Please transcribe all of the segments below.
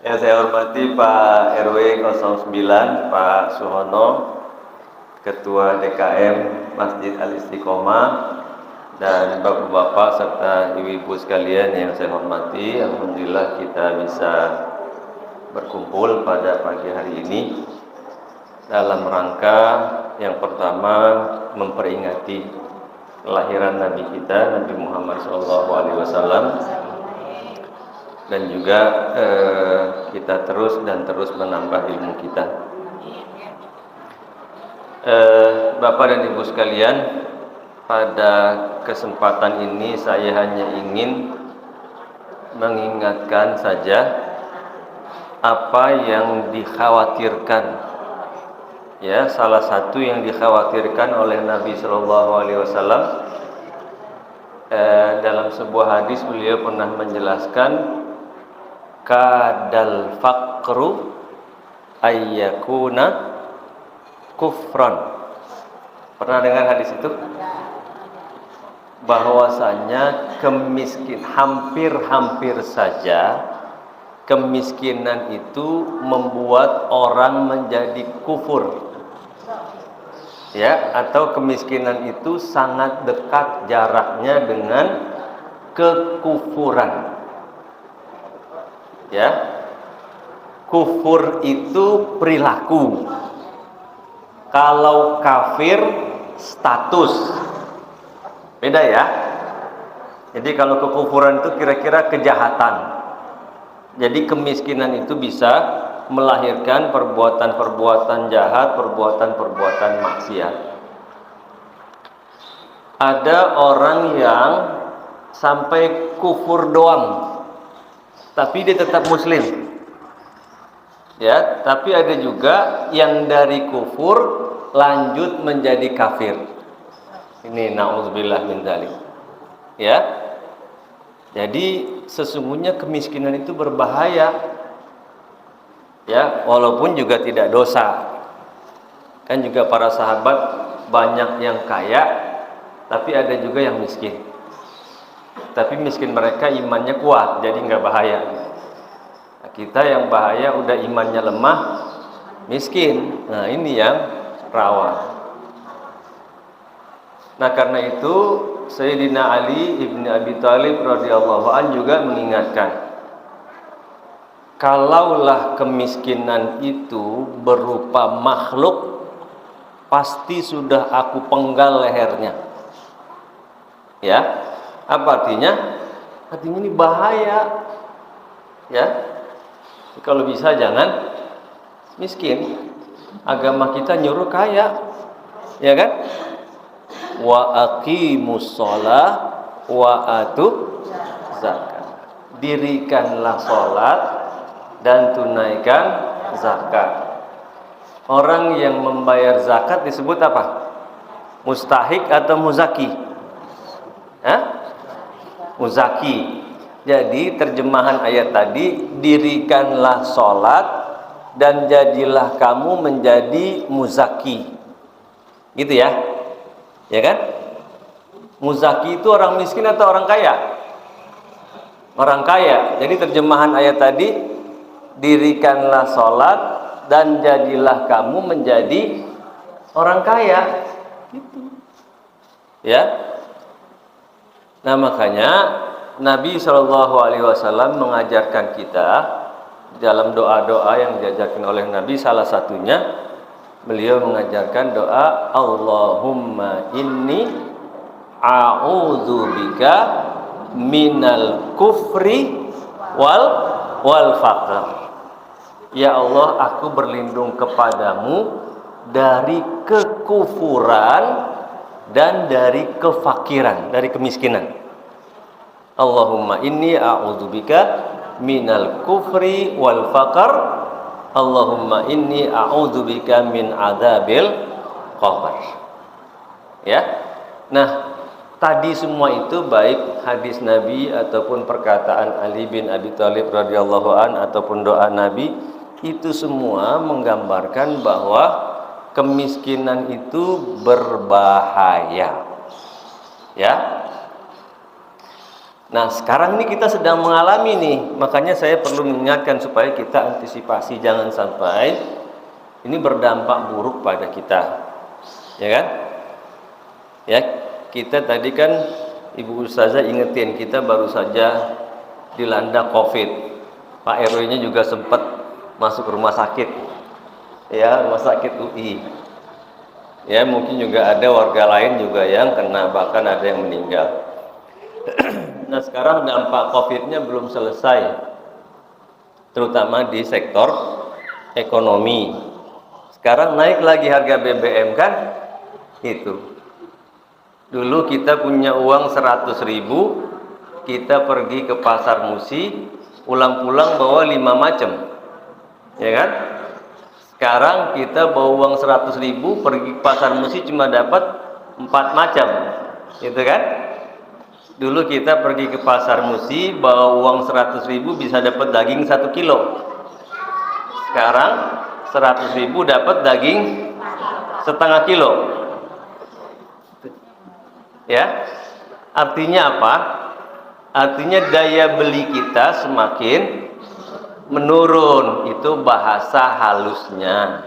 Yang saya hormati Pak RW 09, Pak Suhono, Ketua DKM Masjid Al-Istiqomah, dan bapak-bapak serta ibu-ibu sekalian yang saya hormati. Alhamdulillah kita bisa berkumpul pada pagi hari ini dalam rangka yang pertama memperingati kelahiran Nabi kita, Nabi Muhammad SAW, dan juga kita terus menambah ilmu kita. Bapak dan Ibu sekalian, pada kesempatan ini saya hanya ingin mengingatkan saja apa yang dikhawatirkan, ya, salah satu yang dikhawatirkan oleh Nabi Shallallahu Alaihi Wasallam. Dalam sebuah hadis beliau pernah menjelaskan, kadal faqru ayyakuna kufran. Pernah dengar hadis itu? Bahwasanya hampir saja kemiskinan itu membuat orang menjadi kufur, ya, atau kemiskinan itu sangat dekat jaraknya dengan kekufuran, ya. Kufur itu perilaku, kalau kafir status, beda ya. Jadi kalau kekufuran itu kira-kira kejahatan. Jadi kemiskinan itu bisa melahirkan perbuatan-perbuatan jahat, perbuatan-perbuatan maksiat. Ada orang yang sampai kufur doang, tapi dia tetap muslim, ya. Tapi ada juga yang dari kufur lanjut menjadi kafir. Ini na'udzubillah min dzalik, ya. Jadi sesungguhnya kemiskinan itu berbahaya, ya, walaupun juga tidak dosa. Kan juga para sahabat banyak yang kaya, tapi ada juga yang miskin. Tapi miskin mereka imannya kuat, jadi nggak bahaya. Nah, kita yang bahaya udah imannya lemah, miskin. Nah, ini yang rawan. Nah, karena itu Sayyidina Ali ibn Abi Thalib radhiyallahu an juga mengingatkan, kalaulah kemiskinan itu berupa makhluk, pasti sudah aku penggal lehernya. Ya, apa artinya? Artinya ini bahaya, ya. Kalau bisa jangan miskin. Agama kita nyuruh kaya, ya kan? Wa aqimus shalah wa atu zakat. Dirikanlah sholat dan tunaikan zakat. Orang yang membayar zakat disebut apa? Mustahik atau muzaki? Muzaki. Jadi terjemahan ayat tadi, dirikanlah sholat dan jadilah kamu menjadi muzaki, gitu ya. Ya kan? Muzaki itu orang miskin atau orang kaya? Orang kaya. Jadi terjemahan ayat tadi, dirikanlah sholat dan jadilah kamu menjadi orang kaya, gitu. Ya. Nah, makanya Nabi Shallallahu Alaihi Wasallam mengajarkan kita dalam doa-doa yang diajarkan oleh Nabi, salah satunya beliau mengajarkan doa Allahumma inni a'udzubika minal kufri wal faqr. Ya Allah, aku berlindung kepadamu dari kekufuran dan dari kefakiran, dari kemiskinan. Allahumma inni a'udzubika minal kufri wal faqr. Allahumma inni a'udzubika min adzabil qabr. Ya. Nah, tadi semua itu baik hadis Nabi ataupun perkataan Ali bin Abi Thalib radhiyallahu an ataupun doa Nabi, itu semua menggambarkan bahwa kemiskinan itu berbahaya. Ya. Nah, sekarang ini kita sedang mengalami nih, makanya saya perlu mengingatkan supaya kita antisipasi, jangan sampai ini berdampak buruk pada kita, ya kan? Ya, kita tadi kan Ibu Ustazah ingetin, kita baru saja dilanda COVID. Pak RW-nya juga sempat masuk rumah sakit, ya, rumah sakit UI. Ya, mungkin juga ada warga lain juga yang kena, bahkan ada yang meninggal. Nah, sekarang dampak COVID-nya belum selesai, terutama di sektor ekonomi. Sekarang naik lagi harga BBM kan? Itu. Dulu kita punya uang 100.000, kita pergi ke pasar Musi, pulang-pulang bawa 5 macam. Ya kan? Sekarang kita bawa uang 100.000, pergi ke pasar Musi cuma dapat 4 macam. Gitu kan? Dulu kita pergi ke pasar Musi, bawa uang 100.000 bisa dapat daging 1 kilo. Sekarang 100.000 dapat daging setengah kilo. Ya, artinya apa? Artinya daya beli kita semakin menurun. Itu bahasa halusnya.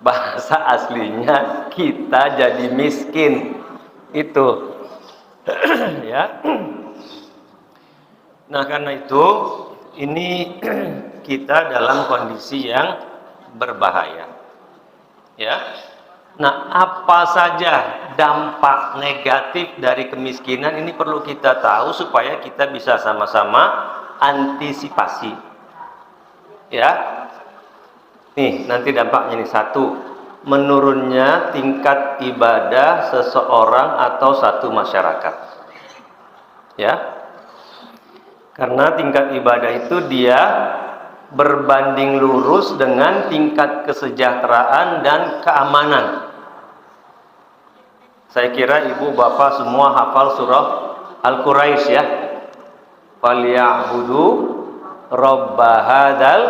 Bahasa aslinya kita jadi miskin. Itu. Ya. Nah, karena itu ini kita dalam kondisi yang berbahaya. Ya. Nah, apa saja dampak negatif dari kemiskinan ini perlu kita tahu supaya kita bisa sama-sama antisipasi. Ya. Nih, nanti dampaknya nih, 1, menurunnya tingkat ibadah seseorang atau satu masyarakat. Ya. Karena tingkat ibadah itu dia berbanding lurus dengan tingkat kesejahteraan dan keamanan. Saya kira ibu bapak semua hafal surah Al-Quraisy ya. Falyabudu rabba hadzal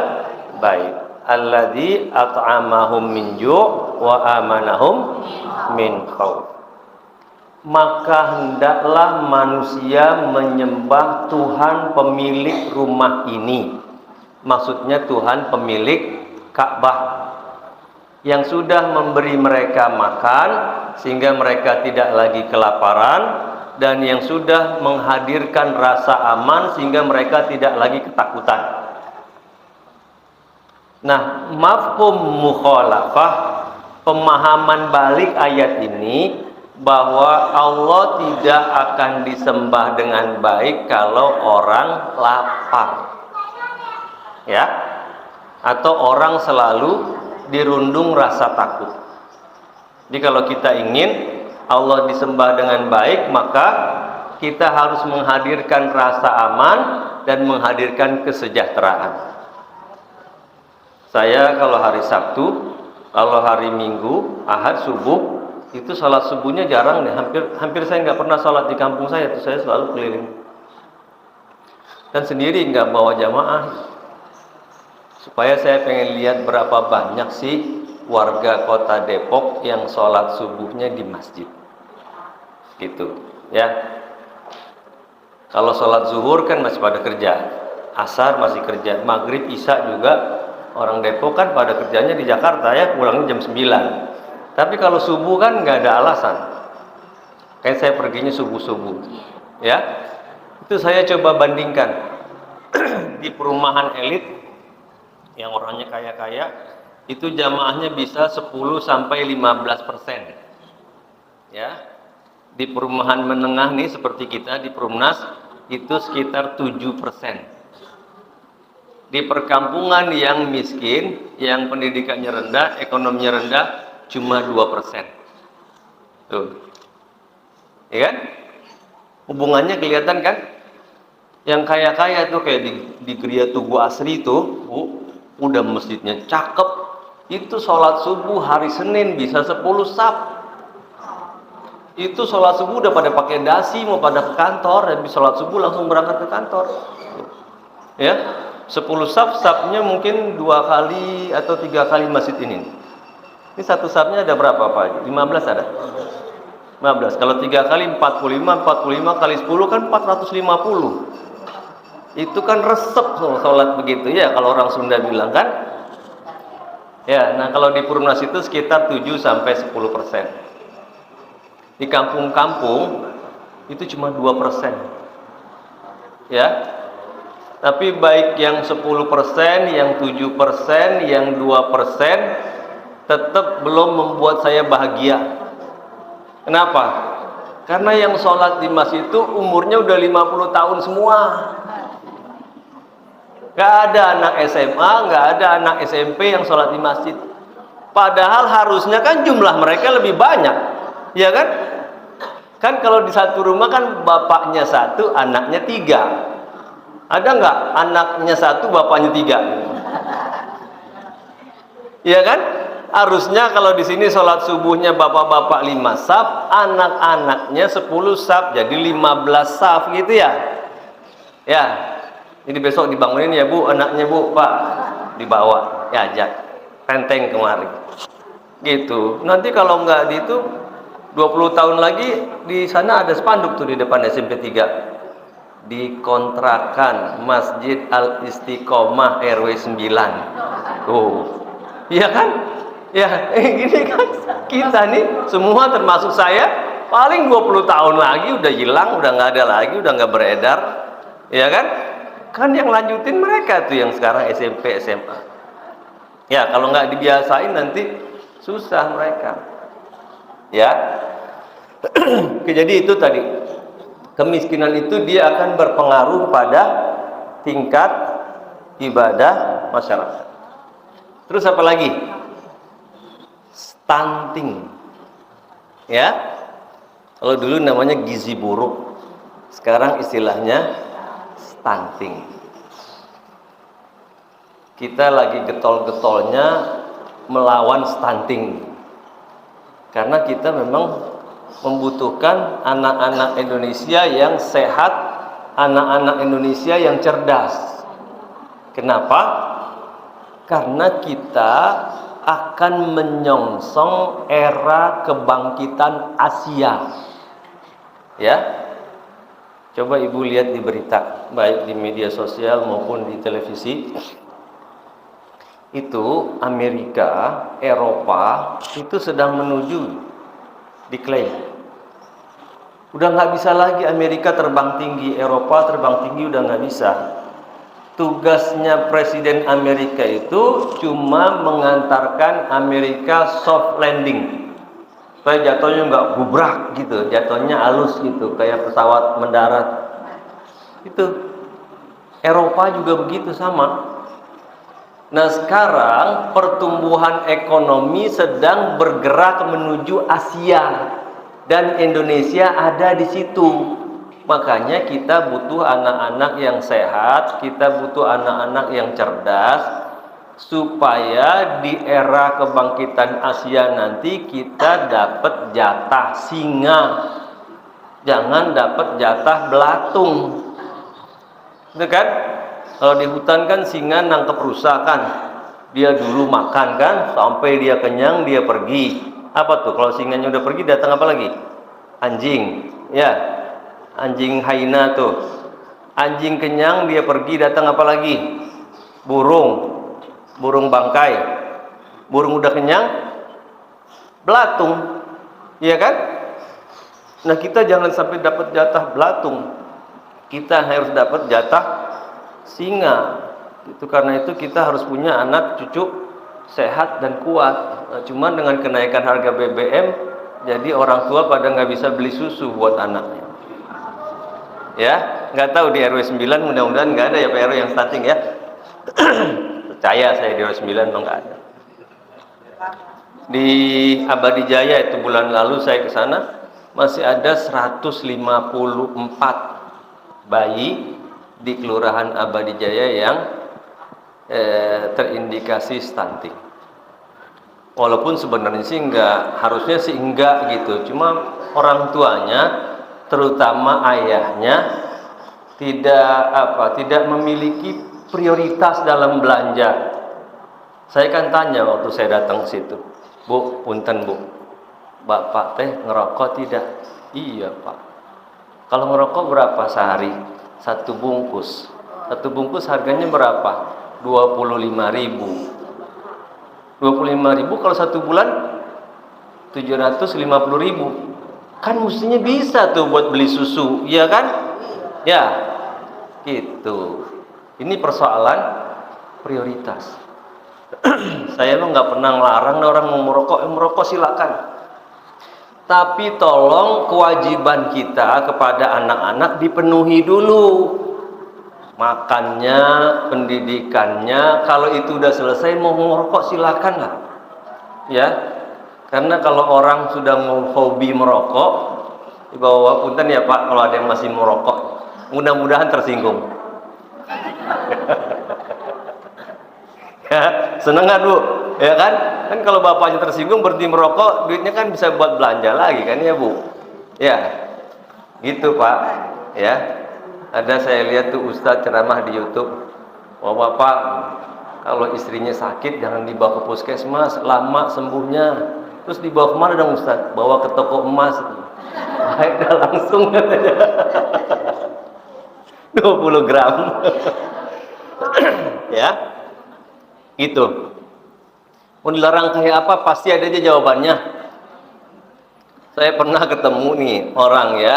bait alladzi at'amahum min ju' wa amanahum min khauf. Maka hendaklah manusia menyembah Tuhan pemilik rumah ini. Maksudnya Tuhan pemilik Ka'bah, yang sudah memberi mereka makan sehingga mereka tidak lagi kelaparan, dan yang sudah menghadirkan rasa aman sehingga mereka tidak lagi ketakutan. Nah, mafhum mukhalafah, pemahaman balik ayat ini bahwa Allah tidak akan disembah dengan baik kalau orang lapar. Ya. Atau orang selalu dirundung rasa takut. Jadi kalau kita ingin Allah disembah dengan baik, maka kita harus menghadirkan rasa aman dan menghadirkan kesejahteraan. Saya kalau hari Sabtu, kalau hari Minggu, Ahad subuh, itu sholat subuhnya jarang nih. Hampir saya nggak pernah sholat di kampung saya. Itu saya selalu keliling. Dan sendiri nggak bawa jamaah. Supaya saya pengen lihat berapa banyak sih warga kota Depok yang sholat subuhnya di masjid. Gitu, ya. Kalau sholat zuhur kan masih pada kerja, asar masih kerja, maghrib, isya juga. Orang Depok kan pada kerjanya di Jakarta ya, pulangnya jam 9. Tapi kalau subuh kan nggak ada alasan. Kayak saya perginya subuh-subuh, ya. Itu saya coba bandingkan di perumahan elit yang orangnya kaya-kaya, itu jamaahnya bisa 10-15%. Ya. Di perumahan menengah nih seperti kita di Perumnas itu sekitar 7%. Di perkampungan yang miskin, yang pendidikannya rendah, ekonominya rendah, cuma 2%. Tuh. Ya kan? Hubungannya kelihatan kan? Yang kaya-kaya tuh kayak di Geria Tugu Asri tuh, udah masjidnya cakep. Itu sholat subuh hari Senin bisa 10 saf. Itu sholat subuh udah pada pakai dasi mau pada ke kantor, dan sholat subuh langsung berangkat ke kantor. Ya, 10 saf, safnya mungkin 2 kali atau 3 kali masjid ini. Ini satu safnya ada berapa Pak? 15 ada? 15. Kalau 3 kali 45, 45 kali 10 kan 450. Itu kan resep sholat begitu ya kalau orang Sunda bilang kan. Ya, nah kalau di Purnas itu sekitar 7 sampai 10%. Di kampung-kampung itu cuma 2%. Ya. Tapi baik yang 10%, yang 7%, yang 2% tetap belum membuat saya bahagia. Kenapa? Karena yang sholat di masjid itu umurnya udah 50 tahun semua. Gak ada anak SMA, gak ada anak SMP yang sholat di masjid. Padahal harusnya kan jumlah mereka lebih banyak, ya kan? Kan kalau di satu rumah kan bapaknya 1, anaknya 3. Ada nggak anaknya 1, bapaknya 3? Ya kan? Harusnya kalau di sini sholat subuhnya bapak-bapak 5 saf, anak-anaknya 10 saf, jadi 15 saf gitu ya. Ya, jadi besok dibangunin ya Bu, anaknya Bu, Pak, dibawa, ya ajak, penteng kemari. Gitu. Nanti kalau nggak di itu 20 tahun lagi di sana ada spanduk tuh di depan SMP 3. Dikontrakan Masjid Al Istiqomah RW 9. Tuh. Iya kan? Ya, ini kan kita nih semua termasuk saya paling 20 tahun lagi udah hilang, udah nggak ada lagi, udah nggak beredar. Ya kan? Kan yang lanjutin mereka tuh yang sekarang SMP, SMA. Ya, kalau nggak dibiasain nanti susah mereka. Ya. Jadi itu tadi. Kemiskinan itu dia akan berpengaruh pada tingkat ibadah masyarakat. Terus apa lagi? Stunting. Ya. Kalau dulu namanya gizi buruk. Sekarang istilahnya stunting. Kita lagi getol-getolnya melawan stunting. Karena kita memang membutuhkan anak-anak Indonesia yang sehat, anak-anak Indonesia yang cerdas. Kenapa? Karena kita akan menyongsong era kebangkitan Asia. Ya. Coba Ibu lihat di berita, baik di media sosial maupun di televisi. Itu Amerika, Eropa itu sedang menuju diklaim. Udah nggak bisa lagi Amerika terbang tinggi, Eropa terbang tinggi udah nggak bisa. Tugasnya Presiden Amerika itu cuma mengantarkan Amerika soft landing, supaya jatuhnya nggak gubrak gitu, jatuhnya halus gitu, kayak pesawat mendarat. Itu Eropa juga begitu sama. Nah sekarang pertumbuhan ekonomi sedang bergerak menuju Asia dan Indonesia ada di situ. Makanya kita butuh anak-anak yang sehat, kita butuh anak-anak yang cerdas supaya di era kebangkitan Asia nanti kita dapat jatah singa. Jangan dapat jatah belatung. Itu kan? Kalau di hutan kan singa nangkep rusa kan, dia dulu makan kan, sampai dia kenyang dia pergi. Apa tuh? Kalau singanya udah pergi datang apa lagi? Anjing, ya, anjing hyena tuh. Anjing kenyang dia pergi datang apa lagi? Burung, burung bangkai. Burung udah kenyang, belatung, iya kan? Nah kita jangan sampai dapat jatah belatung, kita harus dapat jatah singa. Itu karena itu kita harus punya anak cucu sehat dan kuat. Nah, cuman dengan kenaikan harga BBM jadi orang tua pada nggak bisa beli susu buat anaknya. Ya, nggak tahu di RW 9 mudah-mudahan nggak ada ya Pak RW yang stunting ya. Percaya saya di RW 9 nggak ada. Di Abadi Jaya itu bulan lalu saya ke sana masih ada 154 bayi di Kelurahan Abadi Jaya yang terindikasi stunting. Walaupun sebenarnya sih harusnya sih enggak gitu, cuma orang tuanya terutama ayahnya tidak memiliki prioritas dalam belanja. Saya kan tanya waktu saya datang ke situ, Bu, punten Bu, Bapak teh ngerokok tidak? Iya Pak. Kalau ngerokok berapa sehari? Satu bungkus. Satu bungkus harganya berapa? 25.000. 25.000 kalau satu bulan 750.000. Kan mestinya bisa tuh buat beli susu, iya kan? Ya, gitu. Ini persoalan prioritas. Saya emang nggak pernah ngelarang orang mau merokok silakan. Tapi tolong kewajiban kita kepada anak-anak dipenuhi dulu. Makannya, pendidikannya, kalau itu udah selesai mau merokok silakan lah. Ya. Karena kalau orang sudah mau hobi merokok, di bawah punten ya Pak, kalau ada yang masih merokok, mudah-mudahan tersinggung. Ya, seneng kan Bu? Ya kan? Kan kalau bapaknya tersinggung berhenti merokok, duitnya kan bisa buat belanja lagi kan ya Bu? Ya, gitu Pak. Ya, ada saya lihat tuh Ustadz ceramah di YouTube. Wah Bapak, kalau istrinya sakit jangan dibawa ke puskesmas, lama sembuhnya. Terus dibawa kemana dong Ustadz? Bawa ke toko emas. Baik dah langsung. 20 gram. Ya, gitu. Mau dilarang kayak apa? Pasti ada aja jawabannya. Saya pernah ketemu nih orang ya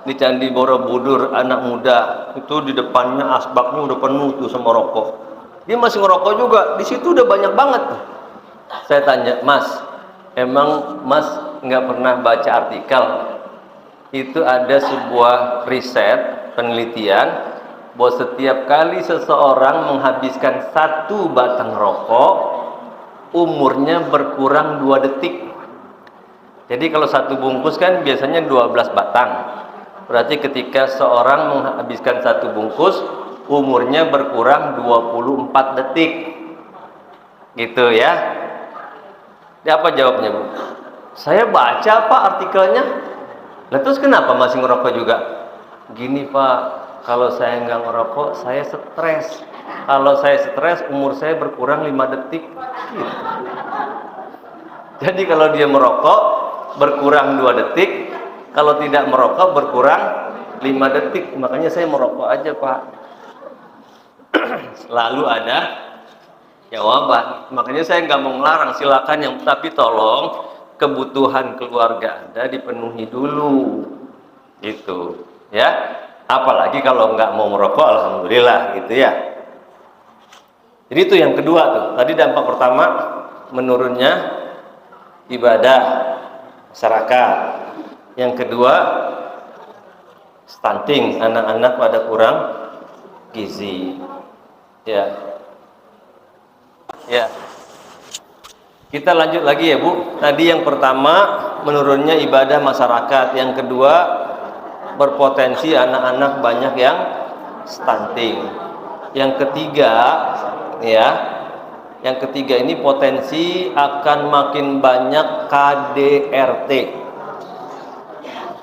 di Candi Borobudur, anak muda itu di depannya asbaknya udah penuh tuh sama rokok. Dia masih ngerokok juga. Di situ udah banyak banget. Saya tanya, Mas, emang Mas nggak pernah baca artikel? Itu ada sebuah riset penelitian bahwa setiap kali seseorang menghabiskan satu batang rokok, umurnya berkurang 2 detik. Jadi kalau satu bungkus kan biasanya 12 batang. Berarti ketika seorang menghabiskan satu bungkus, umurnya berkurang 24 detik. Gitu ya. Apa jawabnya Bu? Saya baca Pak artikelnya. Lah terus kenapa masih ngerokok juga? Gini Pak, kalau saya nggak ngerokok, saya stres. Kalau saya stres, umur saya berkurang 5 detik. Gitu. Jadi kalau dia merokok, berkurang 2 detik. Kalau tidak merokok, berkurang 5 detik. Makanya saya merokok aja Pak. Selalu ada jawaban. Makanya saya nggak mau melarang, silakan yang, tapi tolong kebutuhan keluarga Anda dipenuhi dulu. Gitu. Ya. Apalagi kalau nggak mau merokok, alhamdulillah gitu ya. Jadi itu yang kedua tuh. Tadi dampak pertama menurunnya ibadah masyarakat. Yang kedua stunting, anak-anak pada kurang gizi. Ya. Ya. Kita lanjut lagi ya Bu. Tadi yang pertama menurunnya ibadah masyarakat. Yang kedua berpotensi anak-anak banyak yang stunting. Yang ketiga ya, yang ketiga ini potensi akan makin banyak KDRT,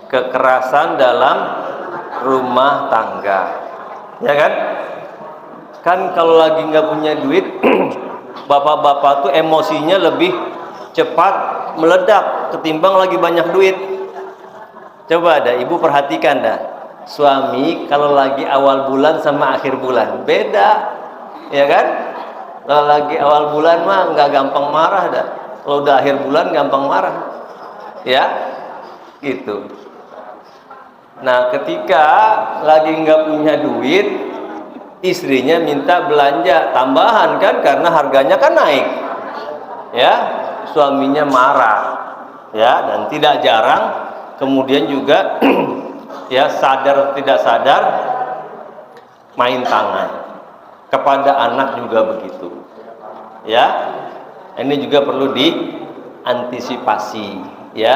kekerasan dalam rumah tangga, ya kan? Kan kalau lagi nggak punya duit, bapak-bapak tuh emosinya lebih cepat meledak ketimbang lagi banyak duit. Coba ada ibu perhatikan dah, suami kalau lagi awal bulan sama akhir bulan beda, ya kan? Kalau lagi awal bulan mah nggak gampang marah dah, kalau udah akhir bulan gampang marah, ya, gitu. Nah ketika lagi nggak punya duit, istrinya minta belanja tambahan kan, karena harganya kan naik, ya, suaminya marah, ya, dan tidak jarang kemudian juga ya sadar tidak sadar main tangan. Kepada anak juga begitu, ya. Ini juga perlu diantisipasi, ya.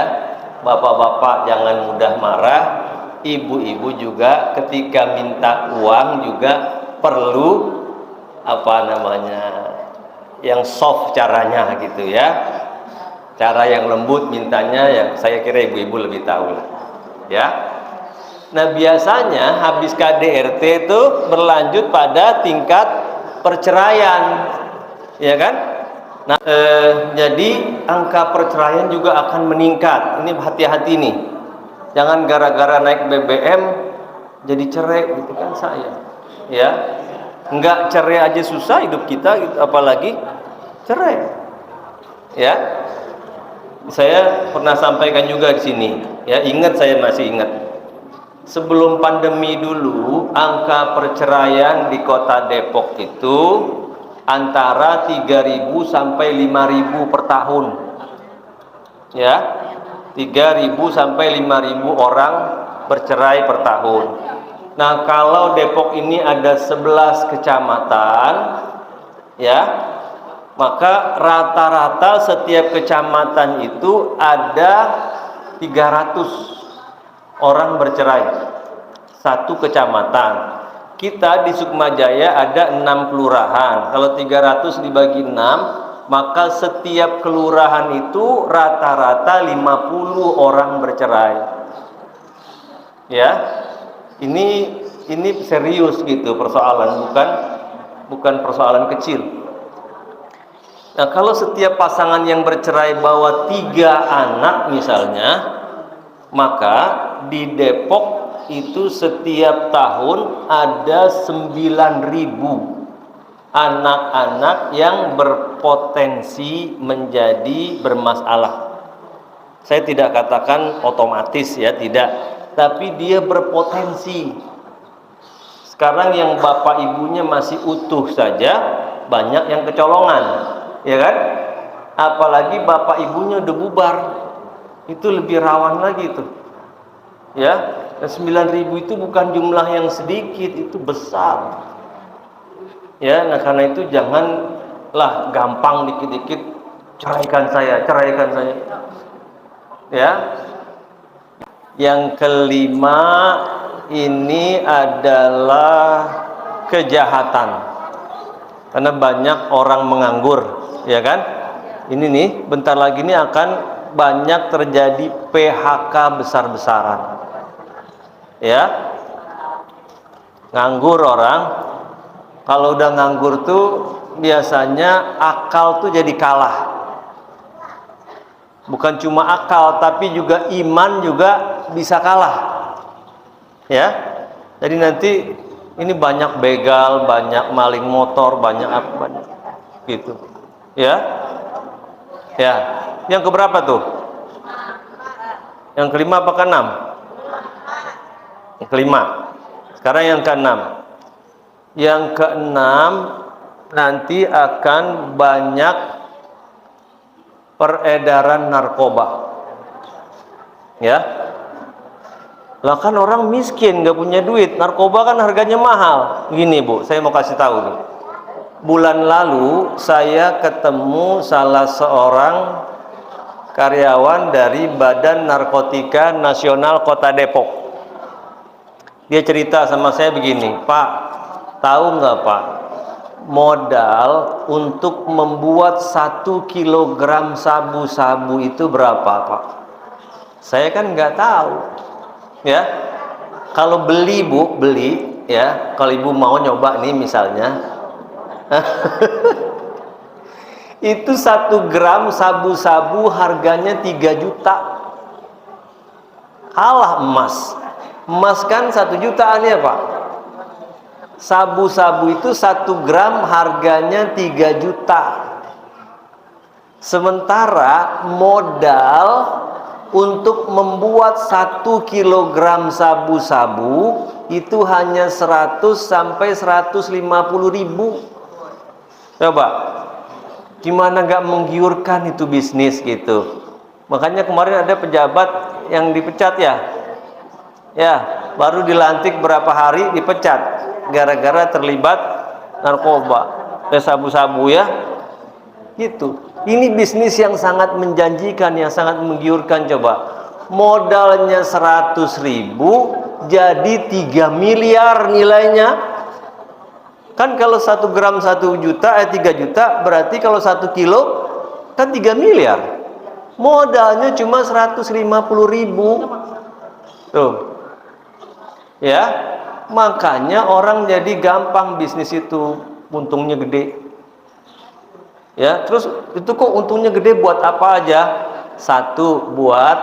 Bapak-bapak jangan mudah marah, ibu-ibu juga ketika minta uang juga perlu apa namanya, yang soft caranya gitu ya. Cara yang lembut mintanya, yang saya kira ibu-ibu lebih tahu lah, ya. Nah biasanya habis KDRT itu berlanjut pada tingkat perceraian, ya kan? Nah, jadi angka perceraian juga akan meningkat. Ini hati-hati nih. Jangan gara-gara naik BBM jadi cerai gitu kan saya. Ya. Enggak cerai aja susah hidup kita gitu, apalagi cerai. Ya. Saya pernah sampaikan juga di sini. Ya, ingat, saya masih ingat. Sebelum pandemi dulu, angka perceraian di Kota Depok itu antara 3.000 sampai 5.000 per tahun. Ya, 3.000 sampai 5.000 orang bercerai per tahun. Nah, kalau Depok ini ada 11 kecamatan, ya, maka rata-rata setiap kecamatan itu ada 300 orang bercerai. Satu kecamatan. Kita di Sukmajaya ada 6 kelurahan. Kalau 300 dibagi 6, maka setiap kelurahan itu rata-rata 50 orang bercerai. Ya. Ini serius gitu persoalan, bukan persoalan kecil. Nah, kalau setiap pasangan yang bercerai bawa 3 anak misalnya, maka di Depok itu setiap tahun ada 9.000 anak-anak yang berpotensi menjadi bermasalah. Saya tidak katakan otomatis ya, tidak, tapi dia berpotensi. Sekarang yang bapak ibunya masih utuh saja banyak yang kecolongan, ya kan? Apalagi bapak ibunya udah bubar, itu lebih rawan lagi tuh. Ya, dan 9.000 itu bukan jumlah yang sedikit, itu besar. Ya, nah karena itu janganlah gampang dikit-dikit ceraikan saya. Ya. Yang kelima ini adalah kejahatan. Karena banyak orang menganggur, ya kan? Ini nih, bentar lagi ini akan banyak terjadi PHK besar-besaran. Ya, nganggur orang. Kalau udah nganggur tuh biasanya akal tuh jadi kalah. Bukan cuma akal, tapi juga iman juga bisa kalah. Ya, jadi nanti ini banyak begal, banyak maling motor, banyak apa gitu. Ya, ya. Yang keberapa tuh? Yang kelima apa keenam? Yang kelima. Sekarang yang keenam. Yang keenam nanti akan banyak peredaran narkoba. Ya. Lah kan orang miskin, nggak punya duit. Narkoba kan harganya mahal. Gini Bu, saya mau kasih tahu nih. Bulan lalu saya ketemu salah seorang karyawan dari Badan Narkotika Nasional Kota Depok. Dia cerita sama saya begini, Pak, tahu nggak Pak, modal untuk membuat 1 kilogram sabu-sabu itu berapa Pak? Saya kan nggak tahu. Ya, kalau beli Bu, beli ya, kalau Ibu mau nyoba nih misalnya, itu 1 gram sabu-sabu harganya 3 juta. Kalah emas. Emas kan 1 jutaan ya Pak. Sabu-sabu itu 1 gram harganya 3 juta. Sementara modal untuk membuat 1 kilogram sabu-sabu itu hanya 100 sampai 150 ribu. Coba, gimana gak menggiurkan itu bisnis gitu. Makanya kemarin ada pejabat yang dipecat ya. Ya, baru dilantik berapa hari dipecat gara-gara terlibat narkoba, sabu-sabu ya. Gitu. Ini bisnis yang sangat menjanjikan, yang sangat menggiurkan. Coba, modalnya 100 ribu jadi 3 miliar nilainya. Kan kalau 1 gram 1 juta, 3 juta, berarti kalau 1 kilo kan 3 miliar. Modalnya cuma 150 ribu. Tuh. Ya, makanya orang jadi gampang bisnis itu, untungnya gede. Ya, terus itu kok untungnya gede, buat apa aja? Satu, buat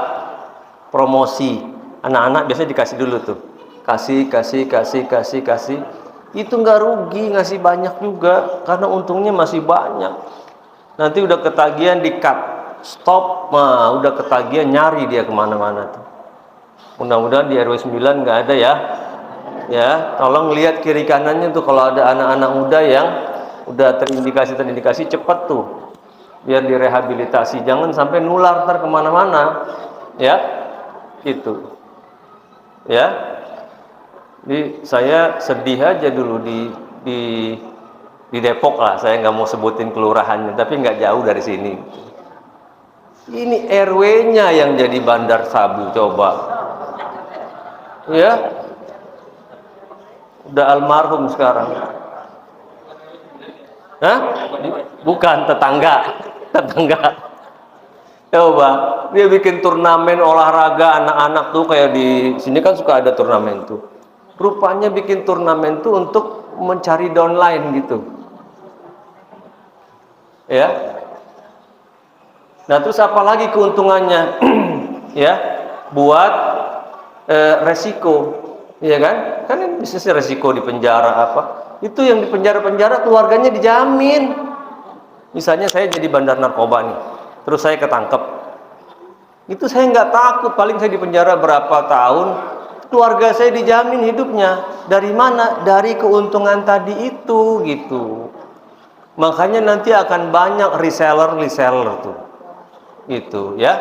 promosi. Anak-anak biasanya dikasih dulu tuh. Kasih. Itu nggak rugi ngasih banyak juga, karena untungnya masih banyak. Nanti udah ketagihan di-cut, stop, nah udah ketagihan nyari dia kemana-mana tuh. Mudah-mudahan di RW 9 nggak ada ya. Ya, tolong lihat kiri kanannya tuh, kalau ada anak-anak muda yang udah terindikasi cepat tuh, biar direhabilitasi, jangan sampai nular ntar kemana-mana, ya, itu, ya. Jadi saya sedih aja dulu di Depok lah, saya nggak mau sebutin kelurahannya, tapi nggak jauh dari sini. Ini RW-nya yang jadi bandar sabu, coba, ya, udah almarhum sekarang. Hah? Bukan, tetangga. Coba, dia bikin turnamen olahraga anak-anak tuh, kayak di sini kan suka ada turnamen tuh. Rupanya bikin turnamen tuh untuk mencari downline gitu. Ya. Nah, terus apa lagi keuntungannya? Ya, buat resiko, ya kan? Kan ini bisnisnya resiko di penjara apa? Itu yang di penjara-penjara keluarganya dijamin. Misalnya saya jadi bandar narkoba nih, terus saya ketangkep, itu saya nggak takut, paling saya di penjara berapa tahun, keluarga saya dijamin hidupnya. Dari mana? Dari keuntungan tadi itu, gitu. Makanya nanti akan banyak reseller tuh, gitu ya.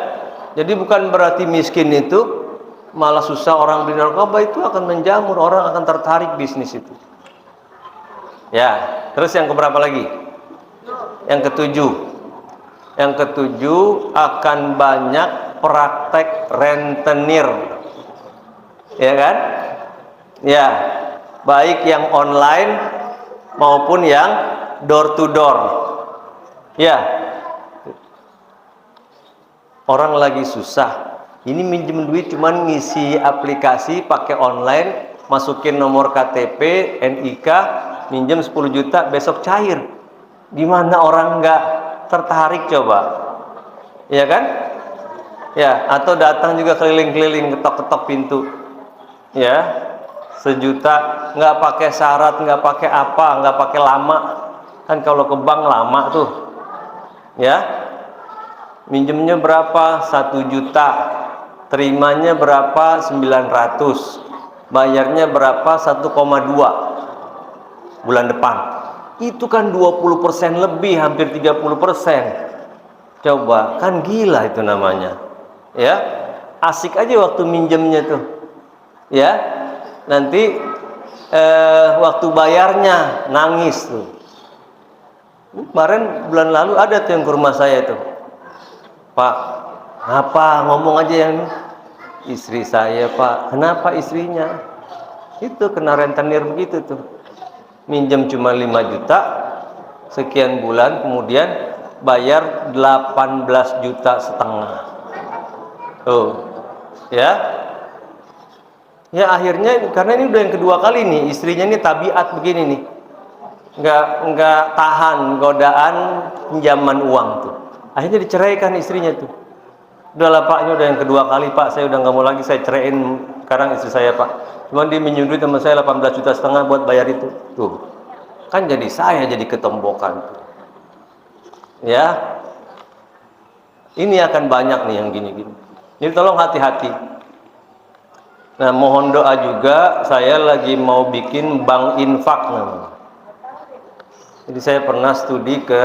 Jadi bukan berarti miskin itu malah susah orang beli narkoba, itu akan menjamur, orang akan tertarik bisnis itu. Ya, terus yang keberapa lagi? Yang ketujuh akan banyak praktek rentenir, ya kan? Ya, baik yang online maupun yang door to door. Ya, orang lagi susah, ini minjem duit cuman ngisi aplikasi pakai online, masukin nomor KTP, NIK, minjem 10 juta, besok cair. Gimana orang nggak tertarik coba? Ya kan? Ya, atau datang juga keliling-keliling, ketok-ketok pintu. Ya, 1 juta, nggak pakai syarat, nggak pakai apa, nggak pakai lama. Kan kalau ke bank lama tuh. Ya, minjemnya berapa? 1 juta, terimanya berapa? 900, bayarnya berapa? 1,2 bulan depan. Itu kan 20% lebih, hampir 30%. Coba, kan gila itu namanya. Ya, asik aja waktu minjemnya tuh. Ya, nanti waktu bayarnya nangis tuh. Kemarin bulan lalu ada tuh yang ke rumah saya tuh, Pak, apa ngomong aja yang istri saya, Pak. Kenapa istrinya? Itu kena rentenir begitu tuh. Minjem cuma 5 juta sekian bulan, kemudian bayar 18,5 juta. Oh, ya. Ya akhirnya, karena ini udah yang kedua kali nih, istrinya ini tabiat begini nih. Nggak tahan godaan pinjaman uang tuh. Akhirnya diceraikan istrinya tuh. Udahlah Pak, ini udah yang kedua kali Pak, saya udah nggak mau lagi, saya ceraiin sekarang istri saya Pak. Cuman dia minjem duit sama saya 18,5 juta buat bayar itu. Tuh, kan jadi saya jadi ketombokan tuh. Ya, ini akan banyak nih yang gini-gini. Jadi tolong hati-hati. Nah, mohon doa juga, saya lagi mau bikin bank infak namanya. Jadi saya pernah studi ke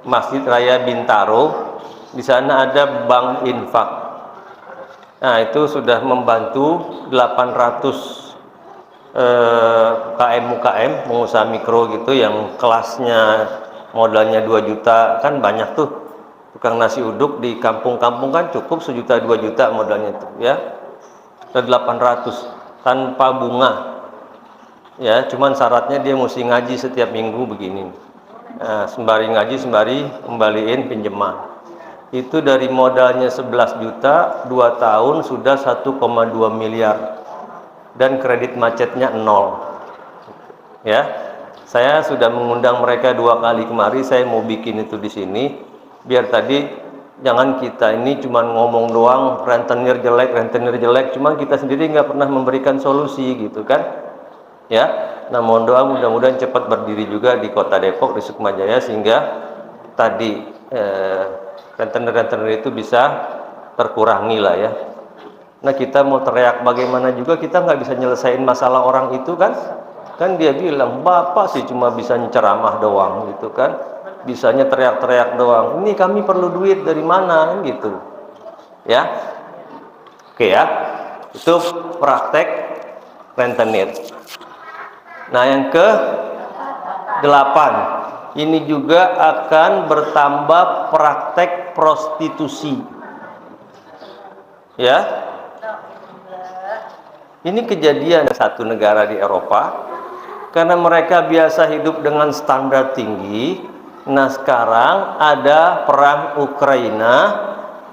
Masjid Raya Bintaro, di sana ada bank infak. Nah, itu sudah membantu 800 UKM, pengusaha mikro gitu, yang kelasnya modalnya 2 juta, kan banyak tuh tukang nasi uduk di kampung-kampung kan cukup 1 juta 2 juta modalnya tuh ya. Ada 800 tanpa bunga. Ya, cuman syaratnya dia mesti ngaji setiap minggu begini. Nah, sembari ngaji sembari kembaliin pinjaman. Itu dari modalnya 11 juta, 2 tahun sudah 1,2 miliar. Dan kredit macetnya 0. Ya. Saya sudah mengundang mereka 2 kali kemari. Saya mau bikin itu di sini, biar tadi jangan kita ini cuma ngomong doang, rentenir jelek, cuma kita sendiri nggak pernah memberikan solusi gitu kan, ya. Nah, mohon doa mudah-mudahan cepat berdiri juga di Kota Depok, di Sukmajaya, sehingga tadi rentenir itu bisa terkurangi lah ya. Nah, kita mau teriak bagaimana juga kita nggak bisa nyelesain masalah orang itu kan. Kan dia bilang, Bapak sih cuma bisa ceramah doang gitu kan, bisanya teriak-teriak doang. Ini kami perlu duit dari mana gitu ya. Oke ya, itu praktek rentenir. Nah, yang ke-8, ini juga akan bertambah praktek prostitusi ya. Ini kejadian satu negara di Eropa, karena mereka biasa hidup dengan standar tinggi. Nah, sekarang ada perang Ukraina,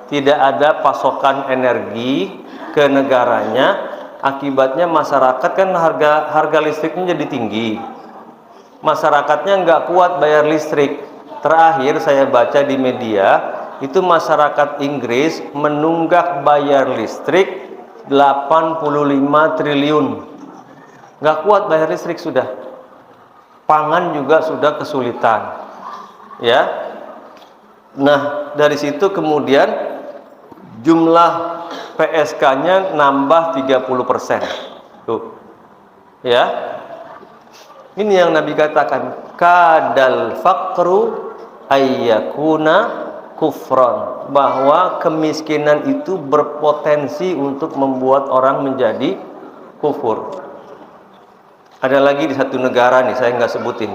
tidak ada pasokan energi ke negaranya, akibatnya masyarakat kan harga listriknya jadi tinggi, masyarakatnya nggak kuat bayar listrik. Terakhir saya baca di media itu masyarakat Inggris menunggak bayar listrik 85 triliun. Nggak kuat bayar listrik sudah. Pangan juga sudah kesulitan ya. Nah, dari situ kemudian jumlah PSK-nya nambah 30%. Tuh ya. Ini yang Nabi katakan, kadal faqru ayyakuna kufron, bahwa kemiskinan itu berpotensi untuk membuat orang menjadi kufur. Ada lagi di satu negara nih, saya nggak sebutin.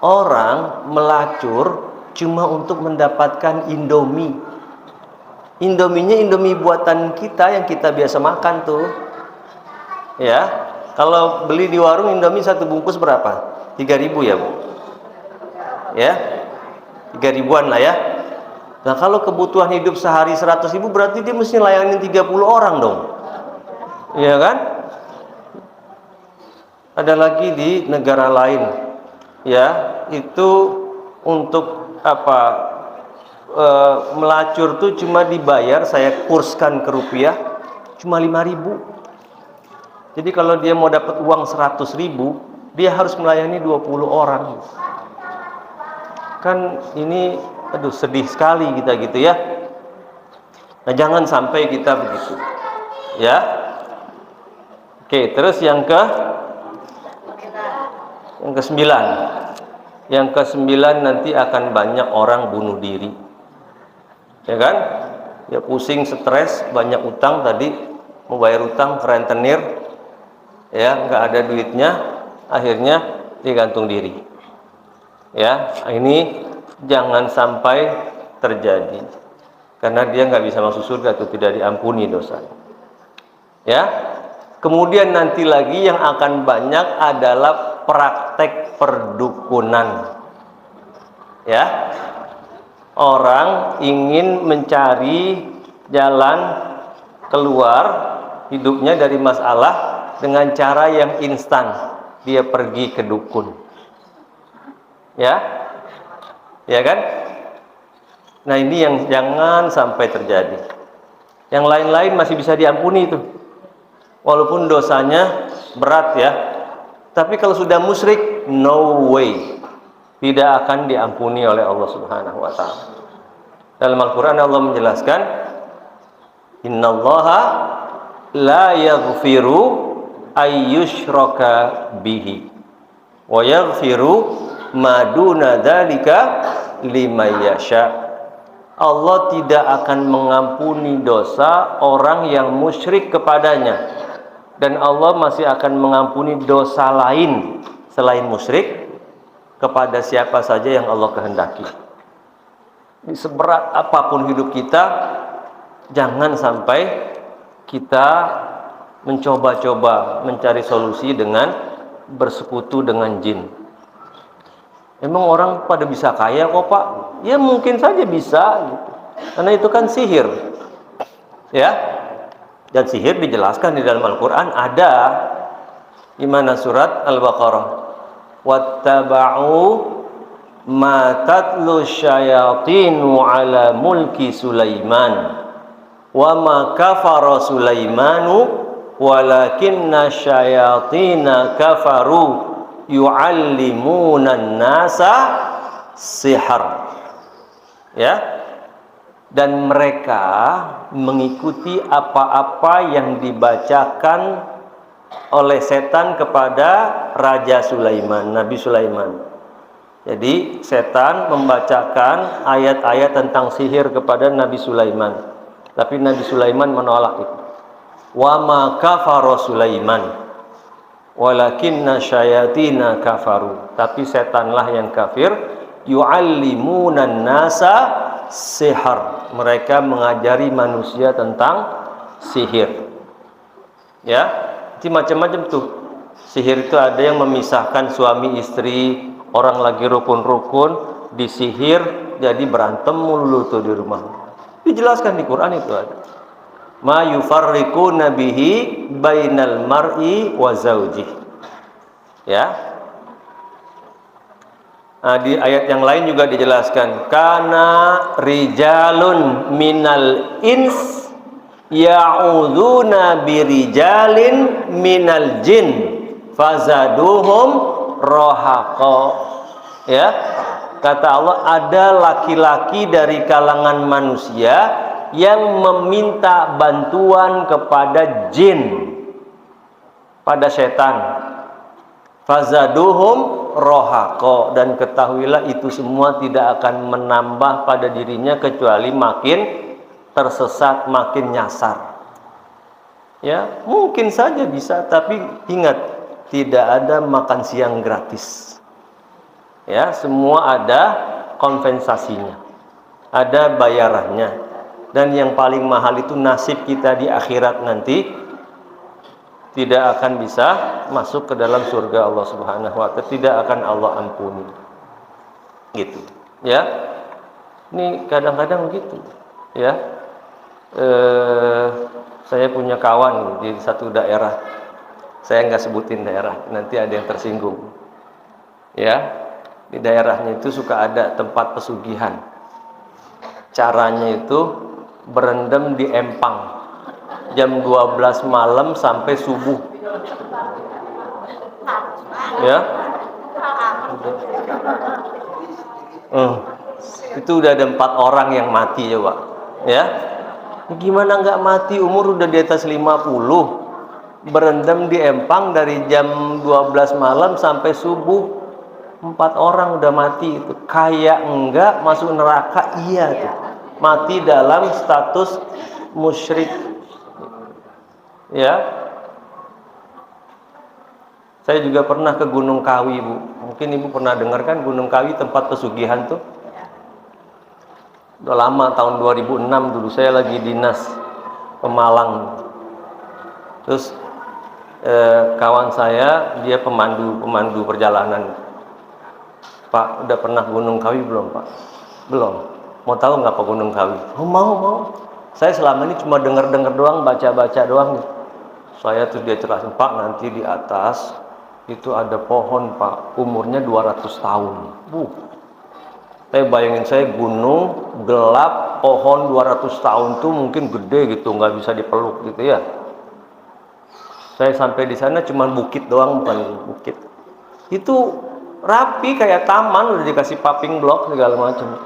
Orang melacur cuma untuk mendapatkan Indomie. Indominya Indomie buatan kita yang kita biasa makan tuh. Ya, kalau beli di warung Indomie satu bungkus berapa? 3.000 ya, Bu? Ya, 3.000-an lah ya. Nah, kalau kebutuhan hidup sehari 100.000 berarti dia mesti layanin 30 orang dong. Iya kan? Ada lagi di negara lain ya, itu untuk apa, melacur tuh cuma dibayar, saya kurskan ke rupiah, cuma 5.000. Jadi kalau dia mau dapat uang 100.000, dia harus melayani 20 orang. Kan ini aduh sedih sekali kita gitu ya. Nah, jangan sampai kita begitu ya. Oke, terus yang ke-9. Yang ke-9 nanti akan banyak orang bunuh diri. Ya kan? Ya pusing, stres, banyak utang tadi, mau bayar utang ke rentenir. Ya, nggak ada duitnya, akhirnya digantung diri. Ya, ini jangan sampai terjadi. Karena dia nggak bisa masuk surga atau tidak diampuni dosa. Ya. Kemudian nanti lagi yang akan banyak adalah praktek perdukunan. Ya. Orang ingin mencari jalan keluar hidupnya dari masalah dengan cara yang instan. Dia pergi ke dukun. Ya. Ya kan? Nah, ini yang jangan sampai terjadi. Yang lain-lain masih bisa diampuni itu. Walaupun dosanya berat ya. Tapi kalau sudah musyrik, no way, tidak akan diampuni oleh Allah Subhanahu wa taala. Dalam Al-Qur'an Allah menjelaskan, innallaha la yaghfiru ayyushraka bihi wa yaghfiru ma duna dzalika liman yasha. Allah tidak akan mengampuni dosa orang yang musyrik kepadanya, dan Allah masih akan mengampuni dosa lain selain musyrik kepada siapa saja yang Allah kehendaki. Seberat apapun hidup kita, jangan sampai kita mencoba-coba mencari solusi dengan bersekutu dengan jin. Emang orang pada bisa kaya kok, Pak? Ya mungkin saja bisa gitu. Karena itu kan sihir. Ya. Dan sihir dijelaskan di dalam Al-Qur'an, ada di mana surat Al-Baqarah. wattaba'u ma tatlu syayatinu ala mulki Sulaiman wa ma kafara Sulaimanu walakinna syayatina kafaru yu'allimuna nasa sihar. Ya, dan mereka mengikuti apa-apa yang dibacakan oleh setan kepada Raja Sulaiman, Nabi Sulaiman. Jadi setan membacakan ayat-ayat tentang sihir kepada Nabi Sulaiman, tapi Nabi Sulaiman menolak itu. Wa ma kafara Sulaiman walakinna syayatina kafaru, tapi setanlah yang kafir. Yu'allimuna nasa sihar, mereka mengajari manusia tentang sihir. Ya, itu macam-macam tuh. Sihir itu ada yang memisahkan suami istri, orang lagi rukun-rukun disihir jadi berantem mulu tuh di rumah. Dijelaskan di Quran itu ada. Ma yufarriquna bihi bainal mar'i wa zaujih. Ya. Nah, di ayat yang lain juga dijelaskan, kana rijalun minal ins ya'udzuna birijalin minal jin fazaduhum rahaqa. Ya, kata Allah, ada laki-laki dari kalangan manusia yang meminta bantuan kepada jin, pada setan. Fazaduhum rohako, dan ketahuilah itu semua tidak akan menambah pada dirinya kecuali makin tersesat, makin nyasar. Ya, mungkin saja bisa, tapi ingat, tidak ada makan siang gratis. Ya, semua ada kompensasinya, ada bayarannya. Dan yang paling mahal itu nasib kita di akhirat nanti, tidak akan bisa masuk ke dalam surga Allah Subhanahu wa Ta'ala, tidak akan Allah ampuni. Gitu. Ya. Ini kadang-kadang gitu. Ya. Saya punya kawan di satu daerah. Saya nggak sebutin daerah, nanti ada yang tersinggung. Ya. Di daerahnya itu suka ada tempat pesugihan. Caranya itu berendam di empang jam 12 malam sampai subuh. Ya. Itu udah ada 4 orang yang mati coba. Ya. Gimana nggak mati, umur udah di atas 50. Berendam di empang dari jam 12 malam sampai subuh. 4 orang udah mati itu. Kayak enggak masuk neraka, iya tuh. Mati dalam status musyrik. Ya, saya juga pernah ke Gunung Kawi, Bu. Mungkin Ibu pernah dengar kan, Gunung Kawi tempat pesugihan tuh. Udah lama, tahun 2006 dulu saya lagi dinas Pemalang. Terus kawan saya dia pemandu perjalanan. Pak, udah pernah Gunung Kawi belum, Pak? Belum. Mau tahu nggak Pak Gunung Kawi? Oh, mau. Saya selama ini cuma dengar-dengar doang, baca-baca doang. Saya tuh dia jelasin, Pak, nanti di atas itu ada pohon, Pak, umurnya 200 tahun. Saya bayangin, saya gunung gelap, pohon 200 tahun tuh mungkin gede gitu, nggak bisa dipeluk gitu ya. Saya sampai di sana cuma bukit doang, bukan bukit. Itu rapi kayak taman, udah dikasih paving block segala macam.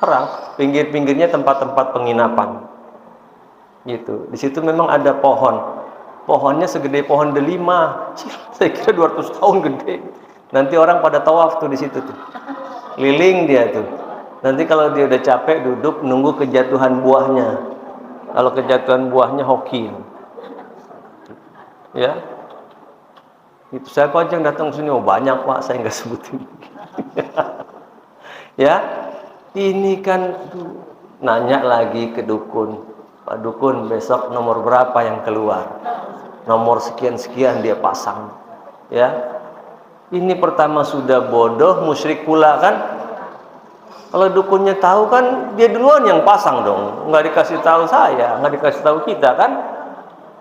Terang, pinggir-pinggirnya tempat-tempat penginapan. Gitu. Di situ memang ada pohon. Pohonnya segede pohon delima. Saya kira 200 tahun gede. Nanti orang pada tawaf tuh di situ tuh. Liling dia tuh. Nanti kalau dia udah capek duduk nunggu kejatuhan buahnya. Kalau kejatuhan buahnya hoki. Ya. Itu saya aja yang datang ke sini, oh banyak Pak, saya nggak sebutin. Ya. Ini kan nanya lagi ke dukun. Pak dukun, besok nomor berapa yang keluar? Nomor sekian-sekian dia pasang. Ya. Ini pertama sudah bodoh, musyrik pula kan? Kalau dukunnya tahu kan dia duluan yang pasang dong. Nggak dikasih tahu saya, nggak dikasih tahu kita kan?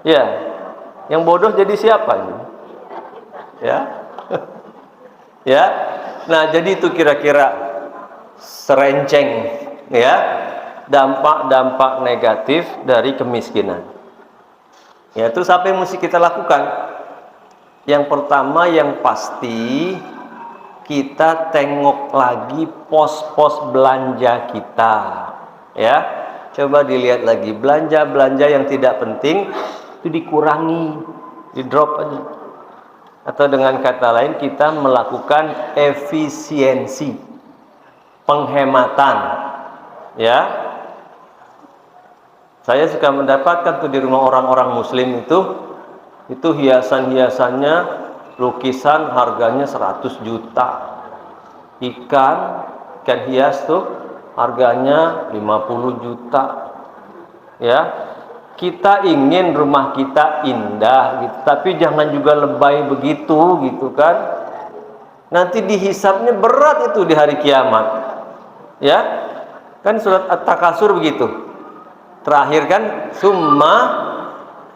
Ya. Yang bodoh jadi siapa ini? Ya. Ya. Nah, jadi itu kira-kira serenceng ya dampak-dampak negatif dari kemiskinan. Ya, terus apa yang mesti kita lakukan? Yang pertama yang pasti kita tengok lagi pos-pos belanja kita. Ya. Coba dilihat lagi belanja-belanja yang tidak penting itu dikurangi, di drop aja. Atau dengan kata lain kita melakukan efisiensi, penghematan. Ya. Saya suka mendapatkan tuh di rumah orang-orang muslim itu hiasan-hiasannya lukisan harganya 100 juta. Ikan hias tuh harganya 50 juta. Ya. Kita ingin rumah kita indah gitu, tapi jangan juga lebay begitu gitu kan. Nanti dihisapnya berat itu di hari kiamat. Ya. Kan surat At-Takasur begitu. Terakhir kan summa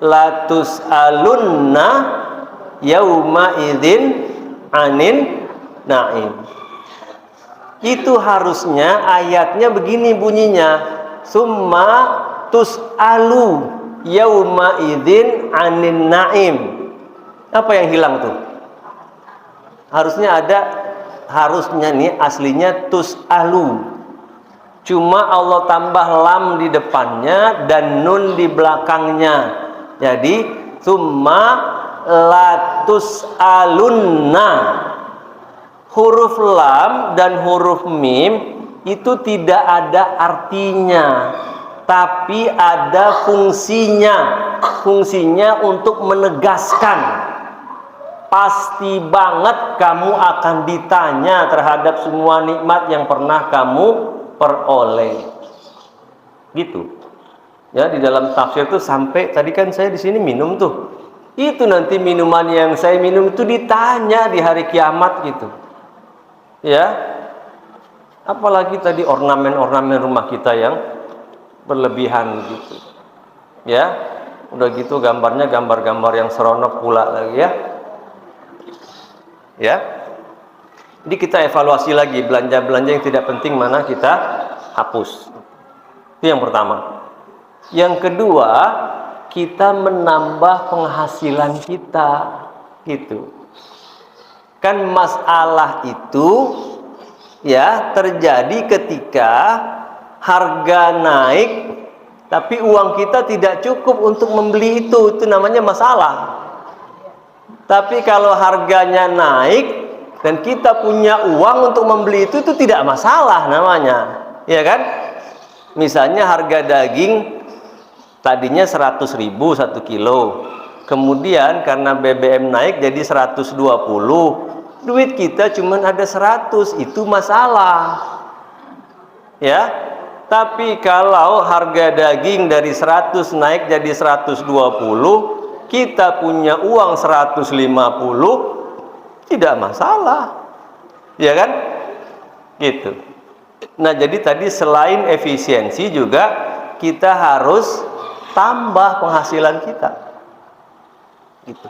latus alunna yauma idzin anin naim. Itu harusnya ayatnya begini bunyinya, summa tus'alu yauma idzin anin naim. Apa yang hilang tuh? Harusnya nih aslinya tus'alu. Cuma Allah tambah lam di depannya dan nun di belakangnya. Jadi summa latus'alunna. Huruf lam dan huruf mim itu tidak ada artinya, tapi ada fungsinya. Fungsinya untuk menegaskan, pasti banget kamu akan ditanya terhadap semua nikmat yang pernah kamu peroleh. Gitu. Ya, di dalam tafsir tuh sampai tadi kan saya di sini minum tuh. Itu nanti minuman yang saya minum itu ditanya di hari kiamat gitu. Ya, apalagi tadi ornamen-ornamen rumah kita yang berlebihan gitu. Ya, udah gitu gambarnya gambar-gambar yang seronok pula lagi ya. Ya, jadi kita evaluasi lagi belanja-belanja yang tidak penting mana kita hapus. Itu yang pertama. Yang kedua, kita menambah penghasilan kita gitu. Kan masalah itu ya terjadi ketika harga naik tapi uang kita tidak cukup untuk membeli itu namanya masalah. Tapi kalau harganya naik dan kita punya uang untuk membeli itu tidak masalah namanya, ya kan? Misalnya harga daging tadinya 100.000 1 kilo. Kemudian karena BBM naik jadi 120, duit kita cuma ada 100, itu masalah. Ya. Tapi kalau harga daging dari 100 naik jadi 120, kita punya uang 150, tidak masalah. Ya kan? Gitu. Nah, jadi tadi selain efisiensi juga kita harus tambah penghasilan kita. Gitu.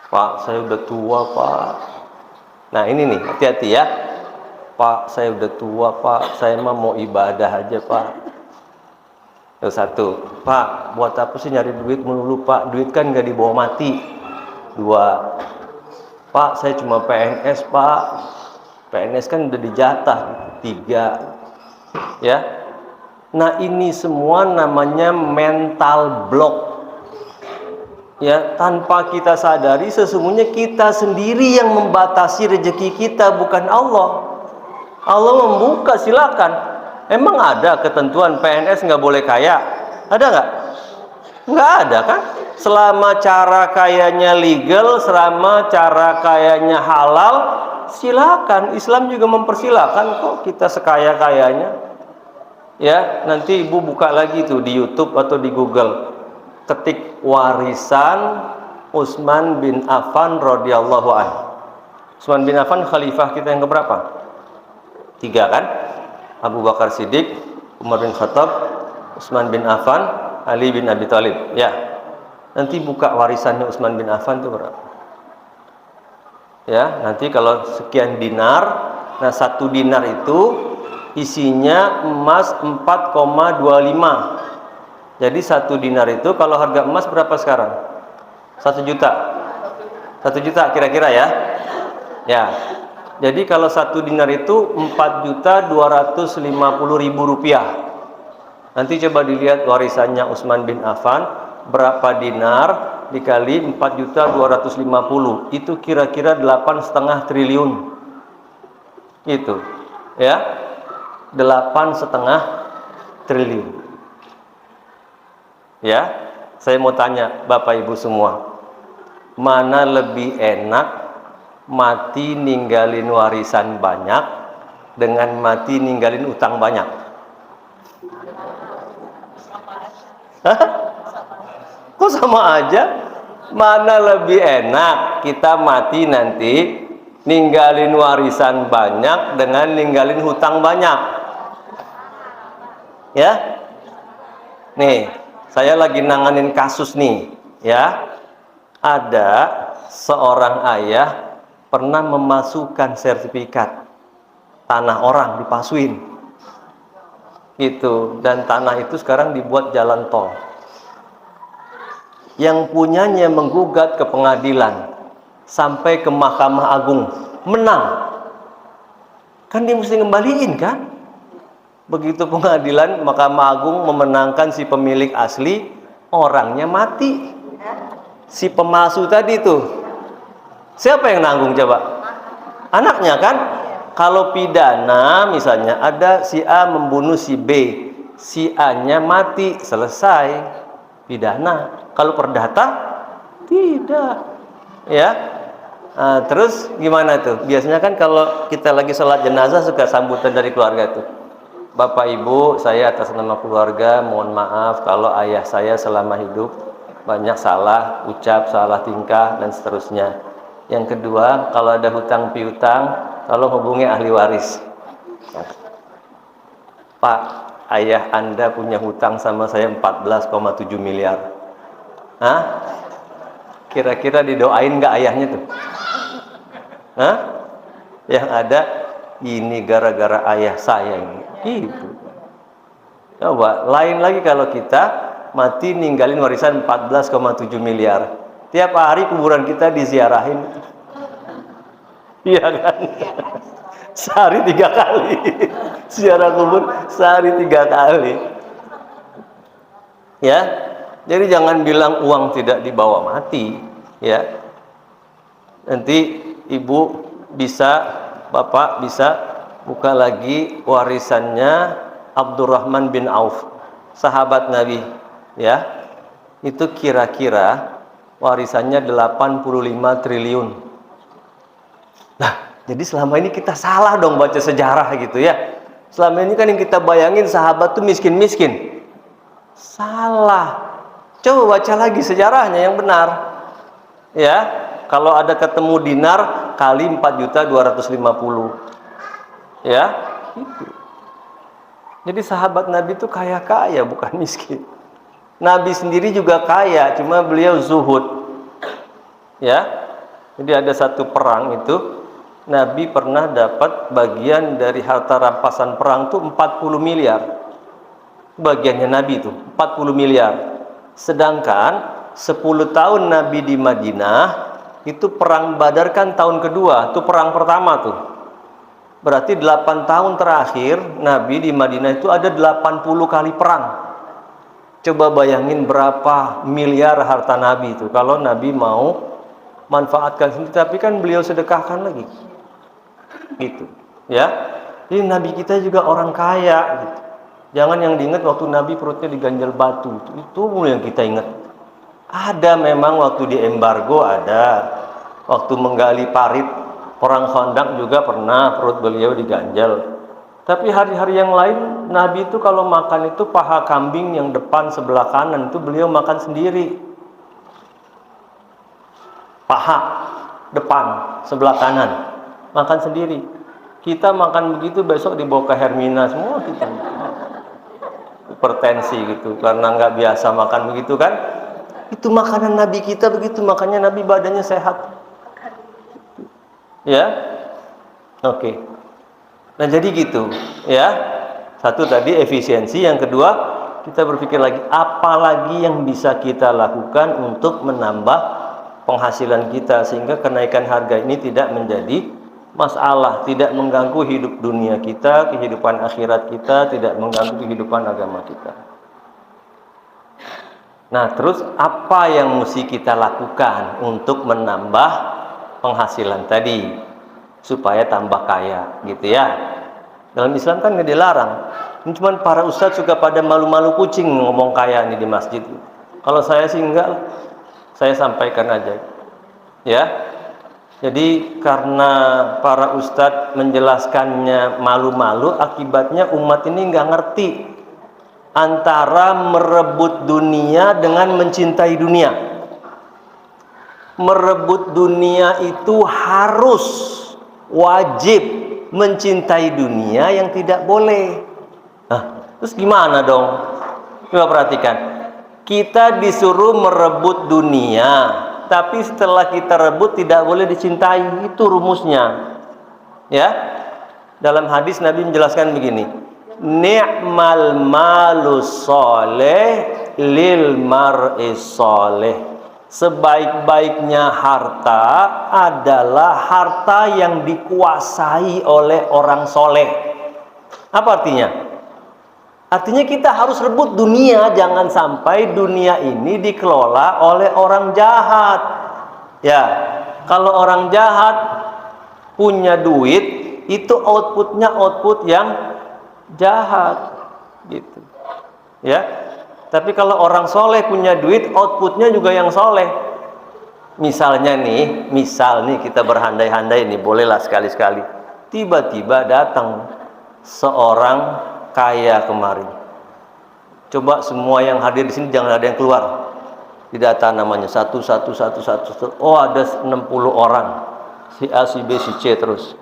Pak, saya udah tua, Pak. Nah, ini nih, hati-hati ya. Pak, saya udah tua, Pak. Saya mah mau ibadah aja, Pak. Yang satu, Pak, buat apa sih nyari duit melulu, Pak? Duit kan gak dibawa mati. 2, Pak, saya cuma PNS, Pak. PNS kan udah dijatah. 3, ya. Nah, ini semua namanya mental block. Ya, tanpa kita sadari sesungguhnya kita sendiri yang membatasi rezeki kita, bukan Allah. Allah membuka, silakan. Emang ada ketentuan PNS nggak boleh kaya? Ada nggak? Nggak ada kan? Selama cara kayanya legal, selama cara kayanya halal, silakan. Islam juga mempersilakan kok kita sekaya-kayanya. Ya, nanti ibu buka lagi tuh di YouTube atau di Google. Ketik warisan Utsman bin Affan radhiyallahu anhu. Utsman bin Affan khalifah kita yang keberapa? 3 kan? Abu Bakar Siddiq, Umar bin Khattab, Utsman bin Affan, Ali bin Abi Thalib. Ya. Nanti buka warisannya Utsman bin Affan itu berapa? Ya, nanti kalau sekian dinar, nah 1 dinar itu isinya emas 4,25. Jadi 1 dinar itu kalau harga emas berapa sekarang? 1 juta. 1 juta kira-kira ya. Ya. Jadi kalau 1 dinar itu 4.250.000 rupiah. Nanti coba dilihat warisannya Utsman bin Affan, berapa dinar dikali 4.250, itu kira-kira 8,5 triliun. Itu. Ya. 8,5 triliun. Ya. Saya mau tanya Bapak Ibu semua, mana lebih enak mati ninggalin warisan banyak dengan mati ninggalin utang banyak? Hah? Kok sama aja? Mana lebih enak kita mati nanti ninggalin warisan banyak dengan ninggalin hutang banyak? Ya? Nih, saya lagi nanganin kasus nih, ya. Ada seorang ayah pernah memasukkan sertifikat tanah orang, dipalsuin gitu, dan tanah itu sekarang dibuat jalan tol. Yang punyanya menggugat ke pengadilan sampai ke Mahkamah Agung, menang. Kan dia mesti ngembaliin kan? Begitu pengadilan Mahkamah Agung memenangkan si pemilik asli, orangnya mati. Si pemalsu tadi tuh, siapa yang nanggung coba? Anaknya kan? Kalau pidana misalnya ada si A membunuh si B, si A-nya mati, selesai pidana. Kalau perdata tidak. Ya. Nah, terus gimana tuh? Biasanya kan kalau kita lagi sholat jenazah suka sambutan dari keluarga tuh. Bapak Ibu, saya atas nama keluarga mohon maaf kalau ayah saya selama hidup banyak salah ucap, salah tingkah, dan seterusnya. Yang kedua, kalau ada hutang piutang, tolong hubungi ahli waris. Pak, ayah Anda punya hutang sama saya 14,7 miliar. Hah? Kira-kira didoain nggak ayahnya tuh? Hah? Yang ada, ini gara-gara ayah saya ini. Gitu. Coba, lain lagi kalau kita mati ninggalin warisan 14,7 miliar. Tiap hari kuburan kita diziarahin. Iya kan? Sehari 3 kali. Ziarah kubur sehari 3 kali. Ya. Jadi jangan bilang uang tidak dibawa mati, ya. Nanti Ibu bisa, Bapak bisa buka lagi warisannya Abdurrahman bin Auf, sahabat Nabi. Ya, itu kira-kira warisannya 85 triliun. Nah, jadi selama ini kita salah dong baca sejarah gitu ya. Selama ini kan yang kita bayangin sahabat tuh miskin-miskin. Salah. Coba baca lagi sejarahnya yang benar. Ya, kalau ada ketemu dinar kali 4.250. Ya, itu. Jadi sahabat Nabi itu kaya-kaya bukan miskin. Nabi sendiri juga kaya, cuma beliau zuhud. Ya. Jadi ada satu perang itu Nabi pernah dapat bagian dari harta rampasan perang itu 40 miliar. Bagiannya Nabi itu 40 miliar. Sedangkan 10 tahun Nabi di Madinah itu perang Badar kan tahun kedua, itu perang pertama tuh. Berarti 8 tahun terakhir Nabi di Madinah itu ada 80 kali perang. Coba bayangin berapa miliar harta Nabi itu kalau Nabi mau manfaatkan sendiri, tapi kan beliau sedekahkan lagi. Gitu. Ya. Jadi Nabi kita juga orang kaya gitu. Jangan yang diingat waktu Nabi perutnya diganjal batu, itu yang kita ingat. Ada memang waktu di embargo, ada waktu menggali parit perang Khandaq juga pernah perut beliau diganjal. Tapi hari-hari yang lain Nabi itu kalau makan itu paha kambing yang depan sebelah kanan itu beliau makan sendiri. Paha depan sebelah kanan makan sendiri. Kita makan begitu besok dibawa ke Hermina semua kita. Hipertensi gitu karena nggak biasa makan begitu kan. Itu makanan Nabi kita begitu, makanya Nabi badannya sehat. Ya, oke. Nah jadi gitu, ya. Satu tadi efisiensi, yang kedua kita berpikir lagi apa lagi yang bisa kita lakukan untuk menambah penghasilan kita sehingga kenaikan harga ini tidak menjadi masalah, tidak mengganggu hidup dunia kita, kehidupan akhirat kita, tidak mengganggu kehidupan agama kita. Nah, terus apa yang mesti kita lakukan untuk menambah penghasilan tadi supaya tambah kaya, gitu ya? Dalam Islam kan nggak dilarang. Ini cuman para ustadz suka pada malu-malu kucing ngomong kaya nih di masjid. Kalau saya sih enggak, saya sampaikan aja, ya. Jadi karena para ustadz menjelaskannya malu-malu, akibatnya umat ini nggak ngerti antara merebut dunia dengan mencintai dunia. Merebut dunia itu harus wajib, mencintai dunia yang tidak boleh. Nah, terus gimana dong? Coba perhatikan. Kita disuruh merebut dunia, tapi setelah kita rebut tidak boleh dicintai. Itu rumusnya. Ya. Dalam hadis Nabi menjelaskan begini. Ni'mal malus soleh lil mar'is soleh. Sebaik-baiknya harta adalah harta yang dikuasai oleh orang soleh. Apa artinya? Artinya kita harus rebut dunia, jangan sampai dunia ini dikelola oleh orang jahat. Ya, kalau orang jahat punya duit, itu outputnya output yang jahat, gitu. Ya. Tapi kalau orang soleh punya duit, outputnya juga yang soleh. Misalnya nih, kita berhandai-handai nih, bolehlah sekali-sekali. Tiba-tiba datang seorang kaya kemari. Coba semua yang hadir di sini jangan ada yang keluar. Didata namanya satu. Oh, ada 60 orang. Si A, si B, si C terus.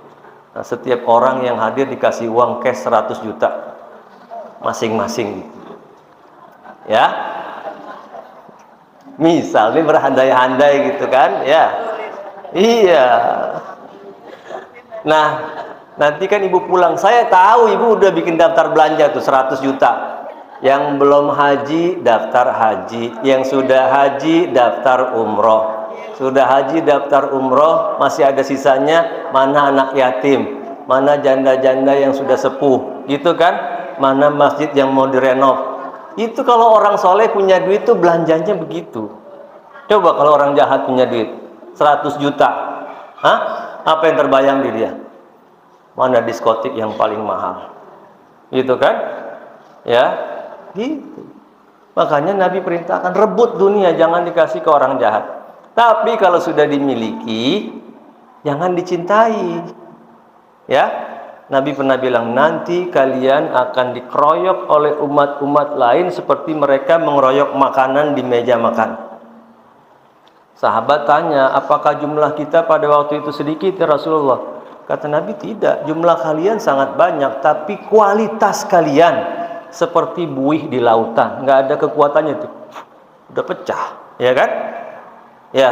Nah, setiap orang yang hadir dikasih uang cash 100 juta masing-masing. Ya, misalnya berhandai-handai gitu kan, ya, iya. Nah, nanti kan ibu pulang, saya tahu ibu udah bikin daftar belanja tuh 100 juta. Yang belum haji daftar haji, yang sudah haji daftar umroh, sudah haji daftar umroh, masih ada sisanya, mana anak yatim, mana janda-janda yang sudah sepuh, gitu kan, mana masjid yang mau direnov. Itu kalau orang soleh punya duit tuh belanjanya begitu. Coba kalau orang jahat punya duit 100 juta, hah? Apa yang terbayang di dia? Mana diskotik yang paling mahal, gitu kan? Ya, gitu. Makanya Nabi perintahkan rebut dunia, jangan dikasih ke orang jahat. Tapi kalau sudah dimiliki, jangan dicintai. Ya. Nabi pernah bilang, nanti kalian akan dikeroyok oleh umat-umat lain seperti mereka mengeroyok makanan di meja makan. Sahabat tanya, apakah jumlah kita pada waktu itu sedikit ya Rasulullah? Kata Nabi, tidak. Jumlah kalian sangat banyak, tapi kualitas kalian seperti buih di lautan. Nggak ada kekuatannya itu. Udah pecah, ya kan? Ya,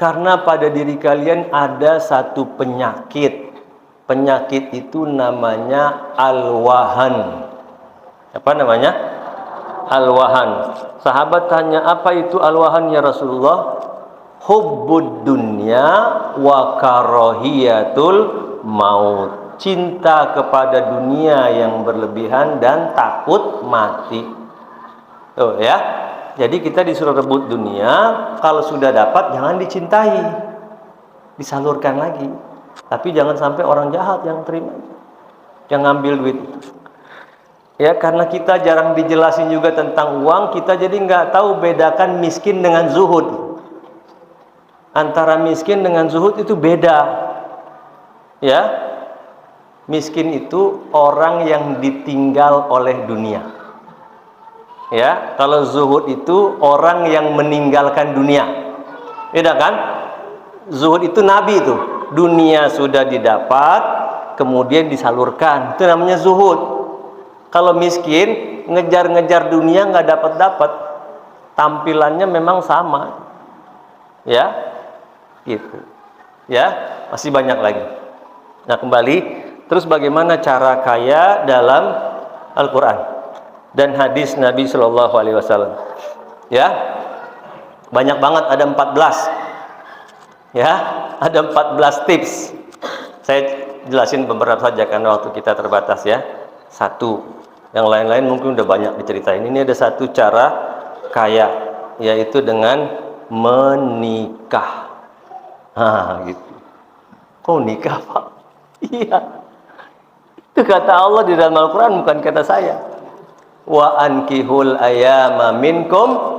karena pada diri kalian ada satu penyakit. Penyakit itu namanya al-wahan. Apa namanya? Al-wahan. Sahabat tanya, apa itu al-wahan ya Rasulullah? Hubbud dunya wa karahiyatul maut. Cinta kepada dunia yang berlebihan dan takut mati. Tuh ya. Jadi kita disuruh rebut dunia, kalau sudah dapat jangan dicintai. Disalurkan lagi. Tapi jangan sampai orang jahat yang terima, yang ngambil duit itu. Ya, karena kita jarang dijelasin juga tentang uang, kita jadi nggak tahu bedakan miskin dengan zuhud. Antara miskin dengan zuhud itu beda. Ya, miskin itu orang yang ditinggal oleh dunia. Ya, kalau zuhud itu orang yang meninggalkan dunia. Beda kan? Zuhud itu Nabi itu. Dunia sudah didapat, kemudian disalurkan. Itu namanya zuhud. Kalau miskin, ngejar-ngejar dunia nggak dapat-dapat. Tampilannya memang sama. Ya, gitu. Ya. masih banyak lagi. Nah, kembali, terus bagaimana cara kaya dalam Al-Quran dan hadis Nabi Shallallahu Alaihi Wasallam? Ya, banyak banget, ada 14. Ya, ada 14 tips. Saya jelasin beberapa saja karena waktu kita terbatas ya. Satu, yang lain-lain mungkin udah banyak diceritain. Ini ada satu cara kaya, yaitu dengan menikah. Gitu. Kok nikah, Pak? Iya. Itu kata Allah di dalam Al-Quran, bukan kata saya. Wa ankihul ayama minkum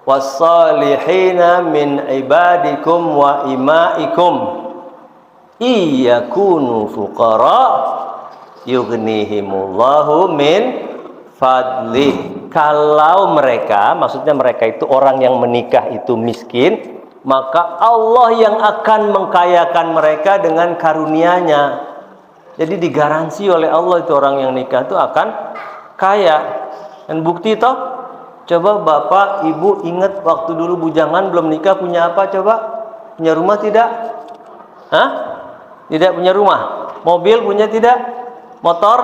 wassalihina min ibadikum wa imaikum iyakunu fuqara yughnihimullahu min fadli. Kalau mereka, maksudnya mereka itu orang yang menikah itu miskin, maka Allah yang akan mengkayakan mereka dengan karunia-Nya. Jadi digaransi oleh Allah itu orang yang nikah itu akan kaya. Dan bukti toh, coba Bapak Ibu ingat waktu dulu bujangan belum nikah punya apa coba? Punya rumah tidak? Hah? Tidak punya rumah. Mobil punya tidak? Motor?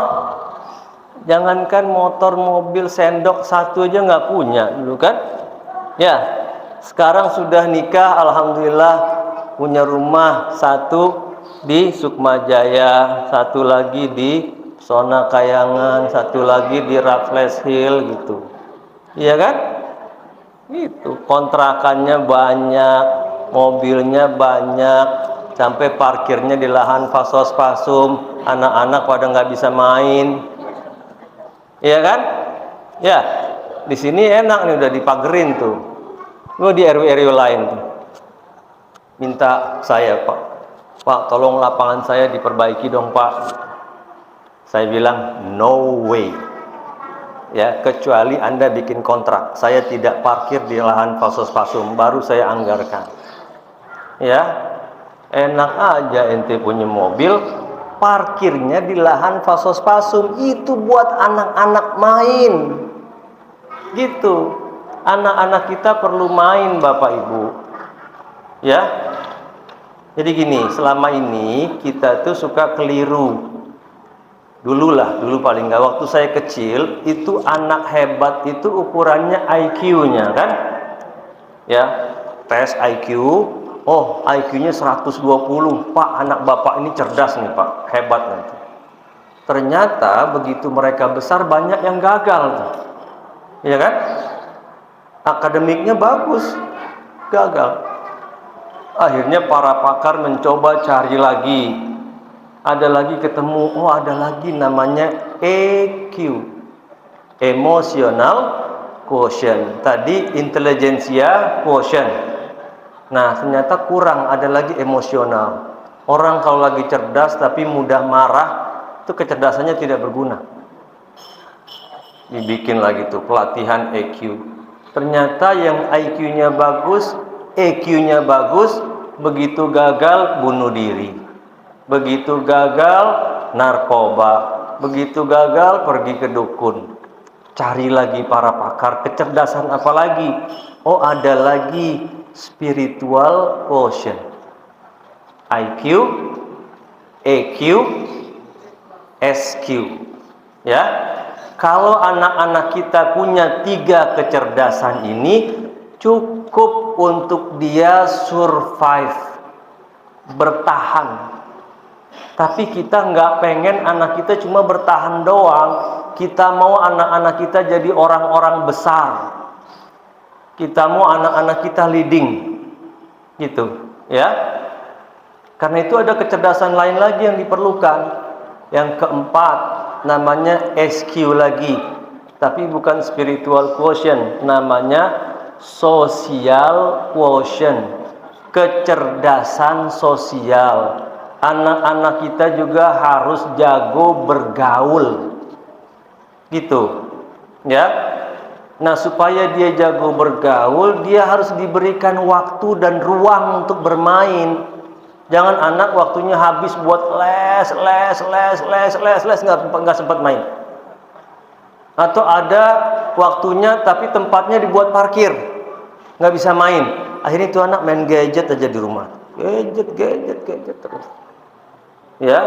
Jangankan motor, mobil, sendok satu aja nggak punya dulu kan? Ya, sekarang sudah nikah, alhamdulillah punya rumah satu di Sukmajaya, satu lagi di Sona Kayangan, satu lagi di Raffles Hill gitu. Iya kan? Itu kontrakannya banyak, mobilnya banyak, sampai parkirnya di lahan Fasos-Pasum, anak-anak pada nggak bisa main. Iya kan? Ya, di sini enak nih udah dipagerin tuh. Lu di RW-RW lain tuh. Minta saya, Pak, tolong lapangan saya diperbaiki dong, Pak. Saya bilang, no way. Ya, kecuali Anda bikin kontrak. Saya tidak parkir di lahan Fasos-Pasum, baru saya anggarkan. Ya, enak aja ente punya mobil, parkirnya di lahan Fasos-Pasum, itu buat anak-anak main. Gitu. Anak-anak kita perlu main, Bapak Ibu. Ya. Jadi gini, selama ini kita tuh suka keliru. Dulu paling nggak, waktu saya kecil itu anak hebat itu ukurannya IQ-nya kan? Ya, tes IQ. Oh, IQ-nya 120. Pak, anak Bapak ini cerdas nih, Pak. Hebat nanti. Ternyata begitu mereka besar banyak yang gagal tuh. Ya kan? Akademiknya bagus, gagal. Akhirnya para pakar mencoba cari lagi. Ada lagi ketemu, oh ada lagi namanya EQ, Emotional Quotient. Tadi intelijensia quotient. Nah, ternyata kurang, ada lagi emosional. Orang kalau lagi cerdas tapi mudah marah, itu kecerdasannya tidak berguna. Dibikin lagi tuh pelatihan EQ. Ternyata yang IQ-nya bagus, EQ-nya bagus, begitu gagal bunuh diri, begitu gagal narkoba, begitu gagal pergi ke dukun. Cari lagi para pakar, kecerdasan apa lagi? Oh, ada lagi spiritual quotient. IQ, EQ, SQ. Ya. Kalau anak-anak kita punya 3 kecerdasan ini, cukup untuk dia survive, bertahan. Tapi kita nggak pengen anak kita cuma bertahan doang. Kita mau anak-anak kita jadi orang-orang besar. Kita mau anak-anak kita leading, gitu, ya. Karena itu ada kecerdasan lain lagi yang diperlukan. Yang keempat, namanya SQ lagi, tapi bukan spiritual quotient, namanya social quotient, kecerdasan sosial. Anak-anak kita juga harus jago bergaul, gitu, ya. Nah, supaya dia jago bergaul, dia harus diberikan waktu dan ruang untuk bermain. Jangan anak waktunya habis buat les, nggak sempat main. Atau ada waktunya tapi tempatnya dibuat parkir, nggak bisa main. Akhirnya itu anak main gadget aja di rumah. gadget terus. Ya,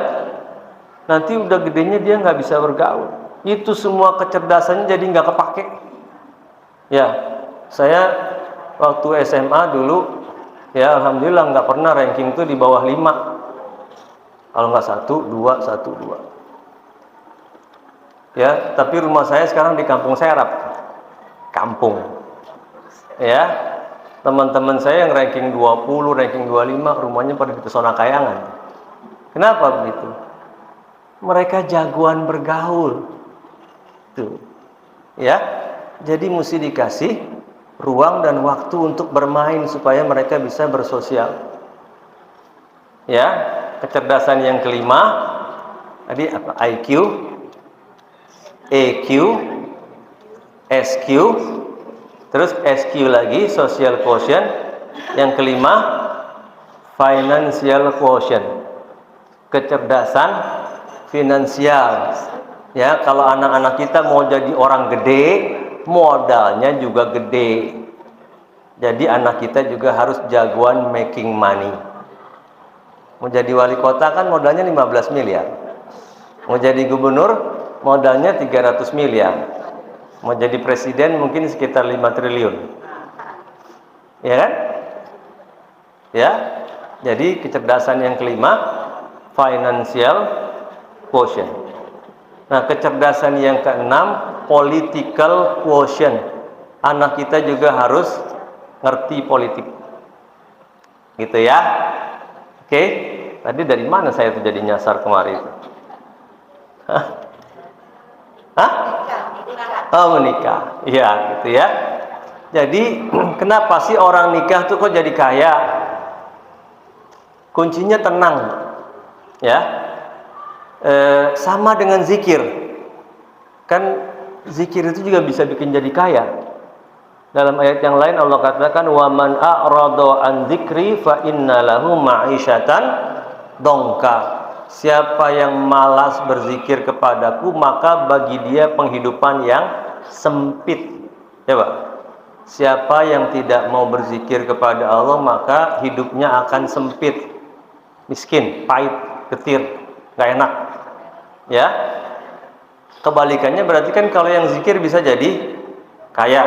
nanti udah gedenya dia nggak bisa bergaul. Itu semua kecerdasannya jadi nggak kepake. Ya, saya waktu SMA dulu, ya alhamdulillah nggak pernah ranking tuh di bawah 5. Kalau nggak 1, 2, 1, 2. Ya, tapi rumah saya sekarang di Kampung Serap. Kampung. Ya, teman-teman saya yang ranking 20, ranking 25, rumahnya pada di Pesona Kayangan. Kenapa begitu? Mereka jagoan bergaul. Tuh. Ya, jadi mesti dikasih ruang dan waktu untuk bermain supaya mereka bisa bersosial. Ya, kecerdasan yang kelima tadi apa? IQ, EQ, SQ, terus SQ lagi, social quotient. Yang kelima, financial quotient, kecerdasan finansial. Ya, kalau anak-anak kita mau jadi orang gede, modalnya juga gede. Jadi anak kita juga harus jagoan making money. Mau jadi wali kota kan modalnya 15 miliar. Mau jadi gubernur modalnya 300 miliar. Mau jadi presiden mungkin sekitar 5 triliun. Ya kan? Ya. Jadi kecerdasan yang kelima, financial quotient. Nah, kecerdasan yang keenam, political quotient. Anak kita juga harus ngerti politik. Gitu ya. Oke. Tadi dari mana saya tuh jadi nyasar kemarin? Hah? Oh, menikah. Iya, gitu ya. Jadi, kenapa sih orang nikah tuh kok jadi kaya? Kuncinya tenang. Ya. Sama dengan zikir. Kan zikir itu juga bisa bikin jadi kaya. Dalam ayat yang lain Allah katakan, "Wa man a'rada an dzikri fa inna lahu ma'isyatan dongka." Siapa yang malas berzikir kepadaku, maka bagi dia penghidupan yang sempit. Coba. Siapa yang tidak mau berzikir kepada Allah, maka hidupnya akan sempit. Miskin, pahit, getir, nggak enak. Ya. Kebalikannya berarti kan kalau yang zikir bisa jadi kaya.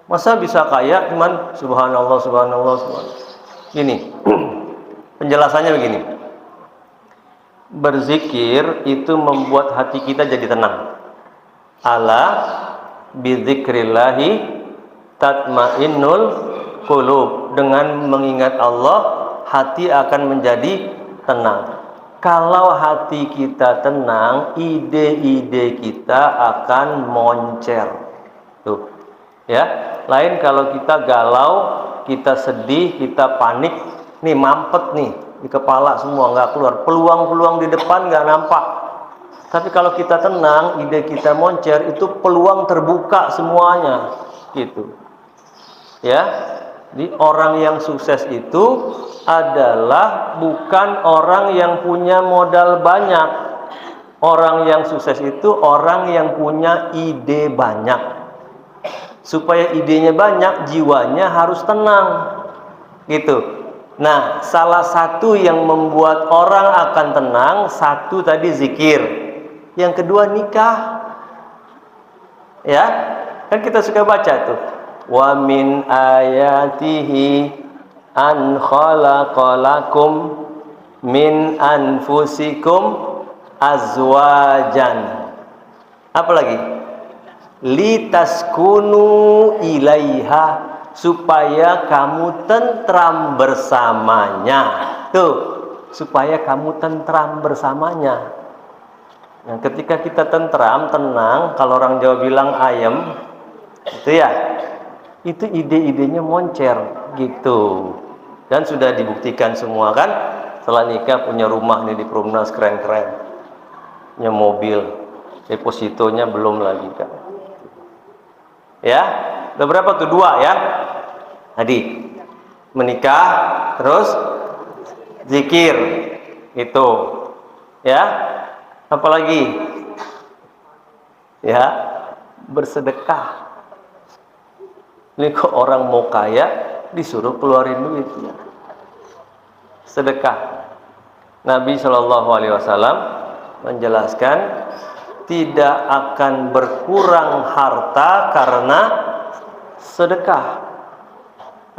Masa bisa kaya cuman subhanallah, subhanallah, subhanallah. Gini. Penjelasannya begini. Berzikir itu membuat hati kita jadi tenang. Ala bidzikrillahi tatmainnul qulub. Dengan mengingat Allah, hati akan menjadi tenang. Kalau hati kita tenang, ide-ide kita akan moncer. Tuh. Ya, lain kalau kita galau, kita sedih, kita panik, nih mampet nih di kepala semua nggak keluar, peluang-peluang di depan nggak nampak. Tapi kalau kita tenang, ide kita moncer, itu peluang terbuka semuanya, gitu. Ya, jadi orang yang sukses itu adalah bukan orang yang punya modal banyak. Orang yang sukses itu orang yang punya ide banyak. Supaya idenya banyak, jiwanya harus tenang, gitu. Nah, salah satu yang membuat orang akan tenang, satu tadi zikir, yang kedua nikah. Ya, kan kita suka baca tuh, wa min ayatihi an khalaqalakum min anfusikum azwajan. Apa lagi? Litaskunu ilaiha, supaya kamu tentram bersamanya. Tuh, supaya kamu tentram bersamanya. Nah, ketika kita tentram, tenang, kalau orang Jawa bilang ayem, itu ya, itu ide-idenya moncer, gitu. Dan sudah dibuktikan semua kan, setelah nikah punya rumah nih di Perumnas keren-keren, punya mobil, depositonya belum lagi kan. Ya, udah berapa tuh? 2 ya. Tadi menikah, terus zikir, itu. Ya, apalagi? Ya, bersedekah. Ini kok orang mau kaya disuruh keluarin duit. Ya. sedekah. Nabi Shallallahu Alaihi Wasallam menjelaskan tidak akan berkurang harta karena sedekah.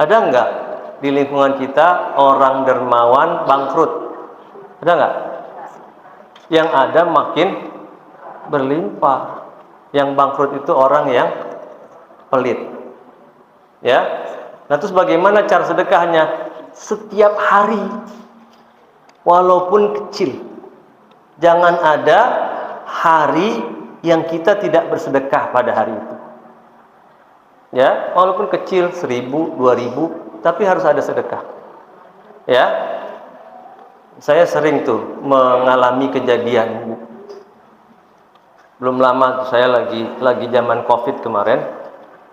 Ada enggak di lingkungan kita orang dermawan bangkrut? Ada enggak? Yang ada makin berlimpah. Yang bangkrut itu orang yang pelit. Ya. Nah, terus bagaimana cara sedekahnya? Setiap hari, walaupun kecil. Jangan ada hari yang kita tidak bersedekah pada hari itu. Ya, walaupun kecil, 1.000, 2.000, tapi harus ada sedekah. Ya, saya sering tuh mengalami kejadian. Belum lama saya lagi zaman COVID kemarin.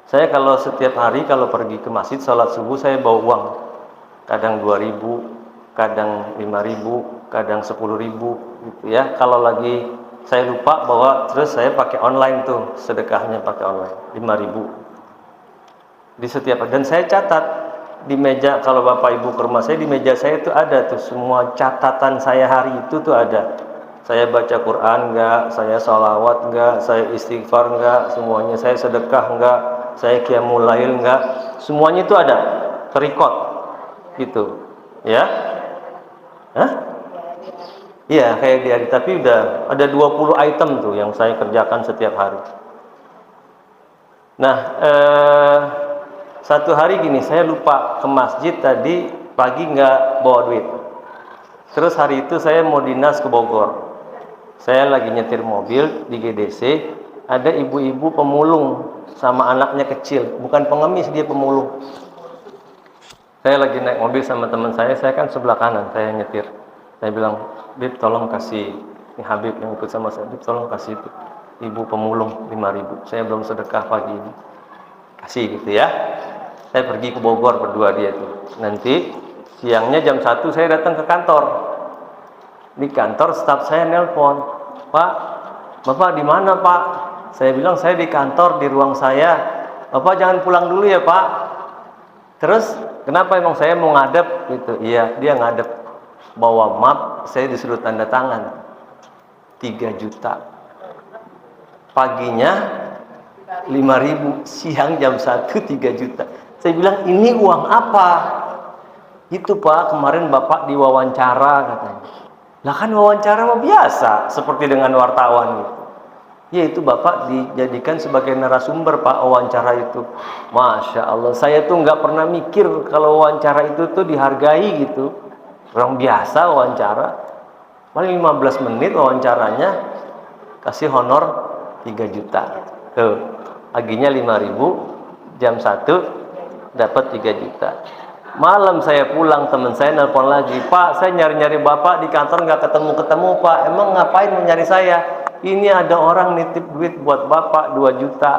Saya kalau setiap hari kalau pergi ke masjid sholat subuh saya bawa uang. Kadang 2.000, kadang 5.000, kadang 10.000 gitu ya. Kalau lagi saya lupa bawa, terus saya pakai online tuh sedekahnya pakai online 5.000 di setiap. Dan saya catat di meja, kalau bapak ibu ke rumah saya, di meja saya itu ada tuh semua catatan saya hari itu tuh ada. Saya baca Quran enggak, saya sholawat enggak, saya istighfar enggak, semuanya saya sedekah enggak, saya qiyamul lail enggak, semuanya itu ada terikot gitu ya. Hah? Iya kayak diari, tapi udah ada 20 item tuh yang saya kerjakan setiap hari. Nah, satu hari gini, saya lupa ke masjid tadi pagi nggak bawa duit. Terus hari itu saya mau dinas ke Bogor. Saya lagi nyetir mobil di GDC, ada ibu-ibu pemulung sama anaknya kecil, bukan pengemis, dia pemulung. Saya lagi naik mobil sama teman saya kan sebelah kanan, saya nyetir. Saya bilang, Bib tolong kasih, ini Habib yang ikut sama saya, Bib tolong kasih itu ibu pemulung 5.000, saya belum sedekah pagi ini, kasih gitu ya. Saya pergi ke Bogor berdua dia itu. Nanti siangnya jam 1 saya datang ke kantor. Di kantor staf saya nelpon, Pak, Bapak di mana Pak? Saya bilang saya di kantor, di ruang saya. Bapak jangan pulang dulu ya Pak. Terus kenapa, emang saya mau ngadep gitu? Iya, dia ngadep, bawa map, saya disuruh tanda tangan 3 juta. Paginya 5.000, siang jam 1 3 juta. Saya bilang ini uang apa? Itu Pak, kemarin Bapak diwawancara katanya. Lah kan wawancara mah biasa, seperti dengan wartawan gitu. Ya itu Bapak dijadikan sebagai narasumber Pak, wawancara itu. Masya Allah, saya tuh nggak pernah mikir kalau wawancara itu tuh dihargai gitu. Orang biasa wawancara, paling 15 menit wawancaranya, kasih honor 3 juta. Tuh, paginya 5.000, jam 1 dapat 3 juta. Malam saya pulang, teman saya nelpon lagi, Pak saya nyari-nyari Bapak di kantor nggak ketemu-ketemu Pak, emang ngapain mencari saya? Ini ada orang nitip duit buat Bapak 2 juta.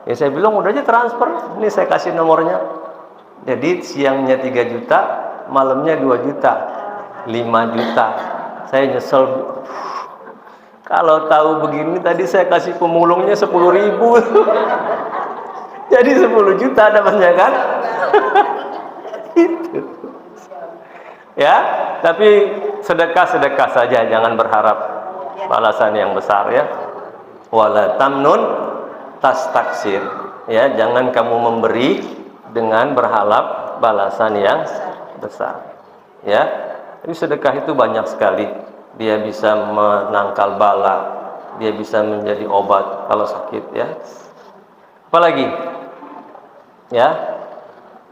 Ya saya bilang udah aja transfer, ini saya kasih nomornya. Jadi siangnya 3 juta, malamnya 2 juta, 5 juta. Saya nyesel. Kalau tahu begini tadi saya kasih pemulungnya 10.000. Jadi 10 juta dapatnya kan? Itu. Ya, tapi sedekah saja, jangan berharap balasan yang besar ya. Wala tamnun tastaksir. Ya, jangan kamu memberi dengan berharap balasan yang besar. Ya. Tapi sedekah itu banyak sekali. Dia bisa menangkal bala, dia bisa menjadi obat kalau sakit ya. Apalagi? Ya.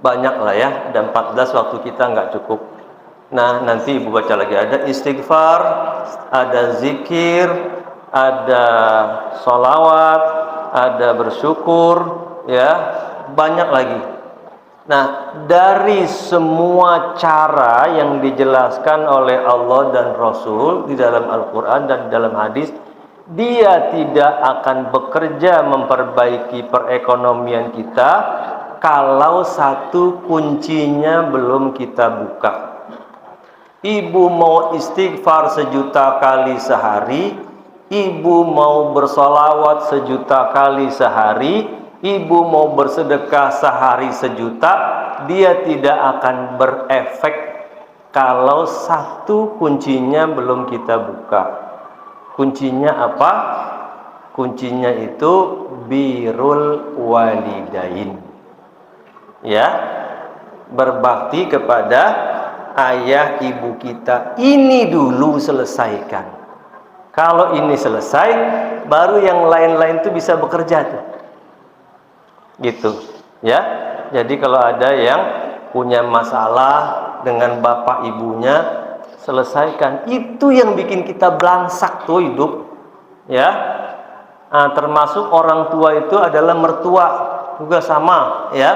Banyak lah ya, ada 14 waktu kita nggak cukup. Nah nanti ibu baca lagi, ada istighfar, ada zikir, ada sholawat, ada bersyukur, ya banyak lagi. Nah dari semua cara yang dijelaskan oleh Allah dan Rasul di dalam Al-Quran dan di dalam hadis, dia tidak akan bekerja memperbaiki perekonomian kita kalau satu kuncinya belum kita buka. Ibu mau istighfar 1 juta kali sehari, ibu mau bersolawat 1 juta kali sehari, ibu mau bersedekah sehari 1 juta, dia tidak akan berefek kalau satu kuncinya belum kita buka. Kuncinya apa? Kuncinya itu birrul walidain. Ya, berbakti kepada ayah ibu kita. Ini dulu selesaikan. Kalau ini selesai, baru yang lain-lain itu bisa bekerja tuh. Gitu, ya. Jadi kalau ada yang punya masalah dengan bapak ibunya, selesaikan. Itu yang bikin kita belangsak tuh hidup, ya. Nah, termasuk orang tua itu adalah mertua juga sama, ya.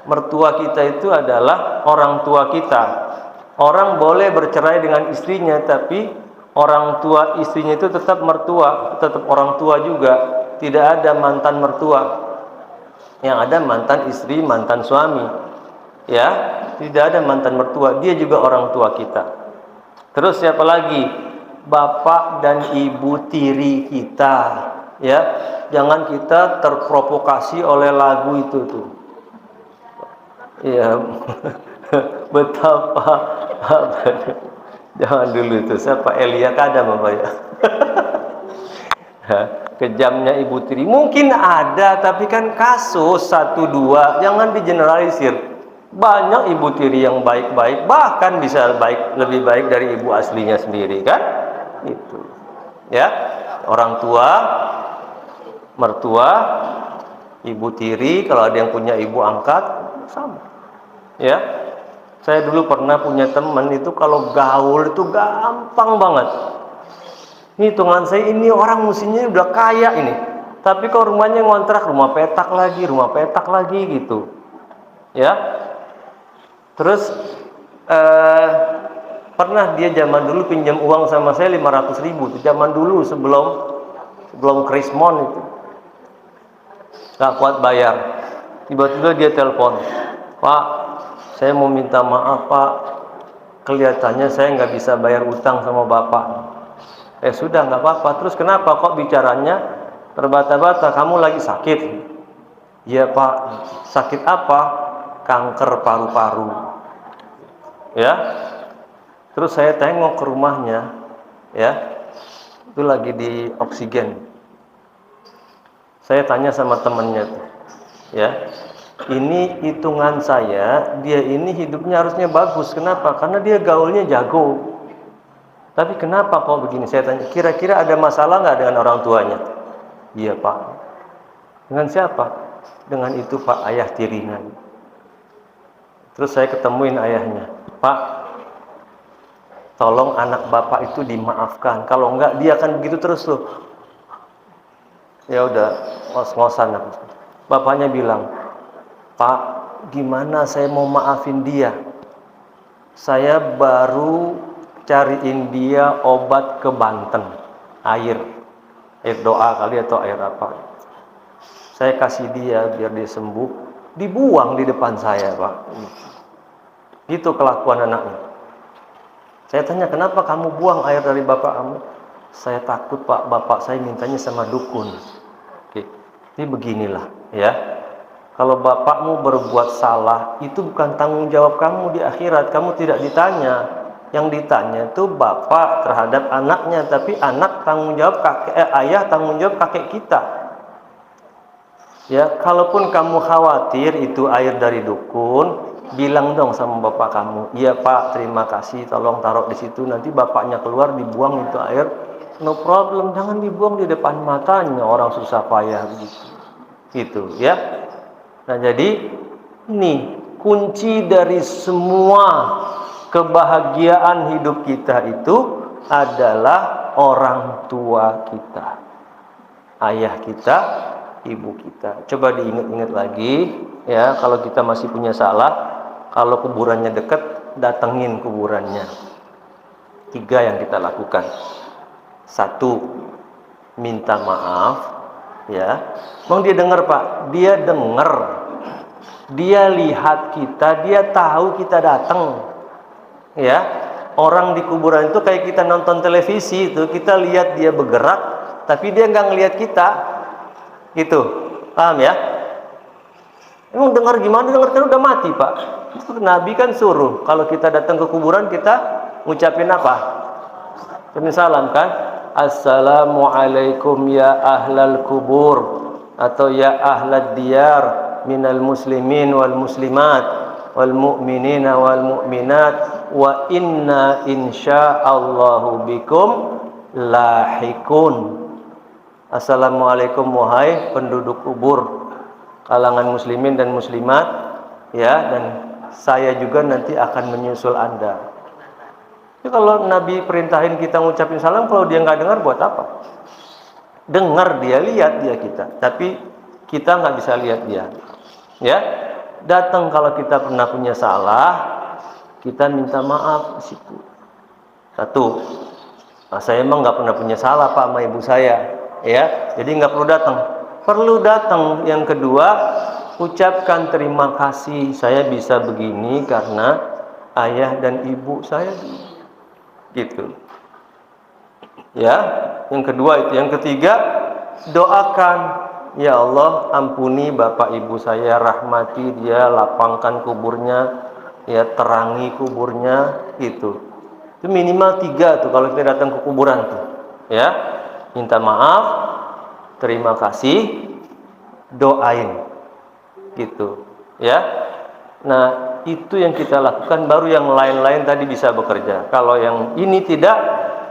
Mertua kita itu adalah orang tua kita. Orang boleh bercerai dengan istrinya, tapi orang tua istrinya itu tetap mertua, tetap orang tua juga. Tidak ada mantan mertua. Yang ada mantan istri, mantan suami. Ya, tidak ada mantan mertua. Dia juga orang tua kita. Terus siapa lagi? Bapak dan ibu tiri kita. Ya, jangan kita terprovokasi oleh lagu itu tuh. Ya, betapa jangan dulu itu. Siapa? Elia Kadam apa ya? Kejamnya ibu tiri. Mungkin ada, tapi kan kasus 1-2. Jangan digeneralisir. Banyak ibu tiri yang baik-baik, bahkan bisa lebih baik dari ibu aslinya sendiri, kan? Itu. Ya, orang tua, mertua, ibu tiri, kalau ada yang punya ibu angkat, sama. Ya, saya dulu pernah punya teman itu kalau gaul itu gampang banget. Hitungan saya ini orang musinya udah kaya ini, tapi kalau rumahnya ngontrak rumah petak lagi gitu. Ya, terus pernah dia zaman dulu pinjam uang sama saya 500.000 itu zaman dulu sebelum Krismon itu, nggak kuat bayar. Tiba-tiba dia telepon, Pak, saya mau minta maaf Pak, kelihatannya saya nggak bisa bayar utang sama Bapak. Sudah nggak apa-apa. Terus kenapa kok bicaranya terbata-bata? Kamu lagi sakit? Iya Pak. Sakit apa? Kanker paru-paru. Ya. Terus saya tengok ke rumahnya, ya, itu lagi di oksigen. Saya tanya sama temennya tuh, ya. Ini hitungan saya, dia ini hidupnya harusnya bagus. Kenapa? Karena dia gaulnya jago. Tapi kenapa kok begini? Saya tanya, kira-kira ada masalah nggak dengan orang tuanya? Iya Pak. Dengan siapa? Dengan itu Pak, ayah tirinya. Terus saya ketemuin ayahnya. Pak, tolong anak Bapak itu dimaafkan. Kalau enggak, dia akan begitu terus loh. Ya udah, ngos-ngosan. Bapaknya bilang, Pak, gimana saya mau maafin dia? Saya baru cariin dia obat ke Banten, air doa kali atau air apa. Saya kasih dia biar dia sembuh, dibuang di depan saya Pak. Gitu kelakuan anaknya. Saya tanya, kenapa kamu buang air dari bapak kamu? Saya takut Pak, bapak saya mintanya sama dukun. Oke. Ini beginilah ya. Kalau bapakmu berbuat salah, itu bukan tanggung jawab kamu di akhirat. Kamu tidak ditanya. Yang ditanya itu bapak terhadap anaknya, tapi anak tanggung jawab ayah tanggung jawab kakek kita. Ya, kalaupun kamu khawatir itu air dari dukun, bilang dong sama bapak kamu, iya Pak, terima kasih, tolong taruh di situ. Nanti bapaknya keluar dibuang itu air, no problem. Jangan dibuang di depan matanya orang susah payah begitu. Gitu ya. Nah, jadi ini kunci dari semua kebahagiaan hidup kita itu adalah orang tua kita, ayah kita, ibu kita. Coba diingat-ingat lagi ya, kalau kita masih punya salah, kalau kuburannya dekat, datengin kuburannya. 3 yang kita lakukan. 1, minta maaf ya. Bang, dia dengar Pak, dia dengar, dia lihat kita, dia tahu kita datang. Ya, orang di kuburan itu kayak kita nonton televisi itu, kita lihat dia bergerak, tapi dia nggak ngelihat kita, gitu, paham ya? Emang dengar gimana? Dengar kan udah mati, Pak. Nabi kan suruh kalau kita datang ke kuburan kita ngucapin apa? Ucapin salam kan? Assalamualaikum ya ahlal kubur, atau ya ahlad diyar minal muslimin wal muslimat wal mu'minina wal mu'minat wa inna insyaallahu bikum lahikun. Assalamualaikum wahai penduduk kubur, kalangan muslimin dan muslimat, ya, dan saya juga nanti akan menyusul Anda. Ya, kalau Nabi perintahin kita ngucapin salam, kalau dia nggak dengar buat apa? Dengar dia, lihat dia kita, tapi kita nggak bisa lihat dia. Ya, datang kalau kita pernah punya salah, kita minta maaf di situ. Satu, nah, saya emang nggak pernah punya salah Pak sama ibu saya, ya, jadi nggak perlu datang. Perlu datang. Yang kedua, ucapkan terima kasih, saya bisa begini karena ayah dan ibu saya, gitu. Ya, yang kedua itu. Yang ketiga, doakan, ya Allah ampuni bapak ibu saya, rahmati dia, lapangkan kuburnya, ya, terangi kuburnya, gitu. Itu minimal 3 tuh kalau kita datang ke kuburan tuh, ya. Minta maaf, terima kasih, doain, gitu, ya. Nah, itu yang kita lakukan, baru yang lain-lain tadi bisa bekerja. Kalau yang ini tidak,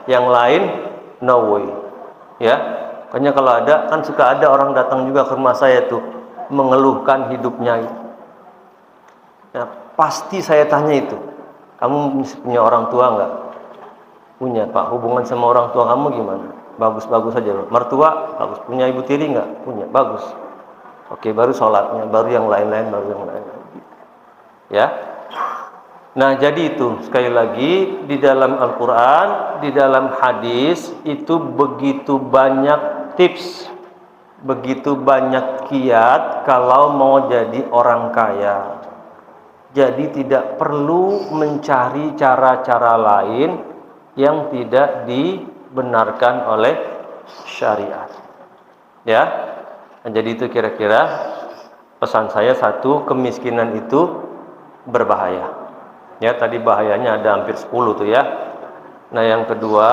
yang lain no way, ya. Makanya kalau ada, kan suka ada orang datang juga ke rumah saya tuh mengeluhkan hidupnya. Nah, pasti saya tanya itu, kamu punya orang tua nggak? Punya Pak. Hubungan sama orang tua kamu gimana? Bagus-bagus aja. Mertua bagus. Punya ibu tiri nggak? Punya. Bagus. Oke, baru sholatnya, baru yang lain-lain, baru yang lain-lain. Ya. Nah, jadi itu sekali lagi di dalam Al-Quran, di dalam hadis itu begitu banyak tips, begitu banyak kiat kalau mau jadi orang kaya. Jadi tidak perlu mencari cara-cara lain yang tidak dibenarkan oleh syariat. Ya. Nah, jadi itu kira-kira pesan saya. Satu, kemiskinan itu berbahaya. Ya, tadi bahayanya ada hampir 10 tuh ya. Nah, yang kedua,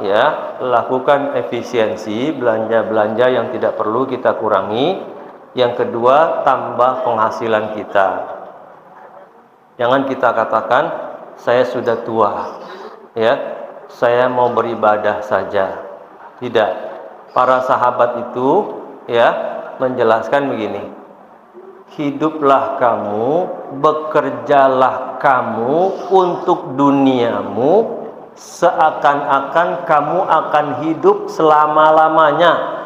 ya, lakukan efisiensi, belanja-belanja yang tidak perlu kita kurangi. Yang kedua, tambah penghasilan kita. Jangan kita katakan saya sudah tua, ya, saya mau beribadah saja. Tidak. Para sahabat itu, ya, menjelaskan begini. Hiduplah kamu, bekerjalah kamu untuk duniamu seakan-akan kamu akan hidup selama-lamanya,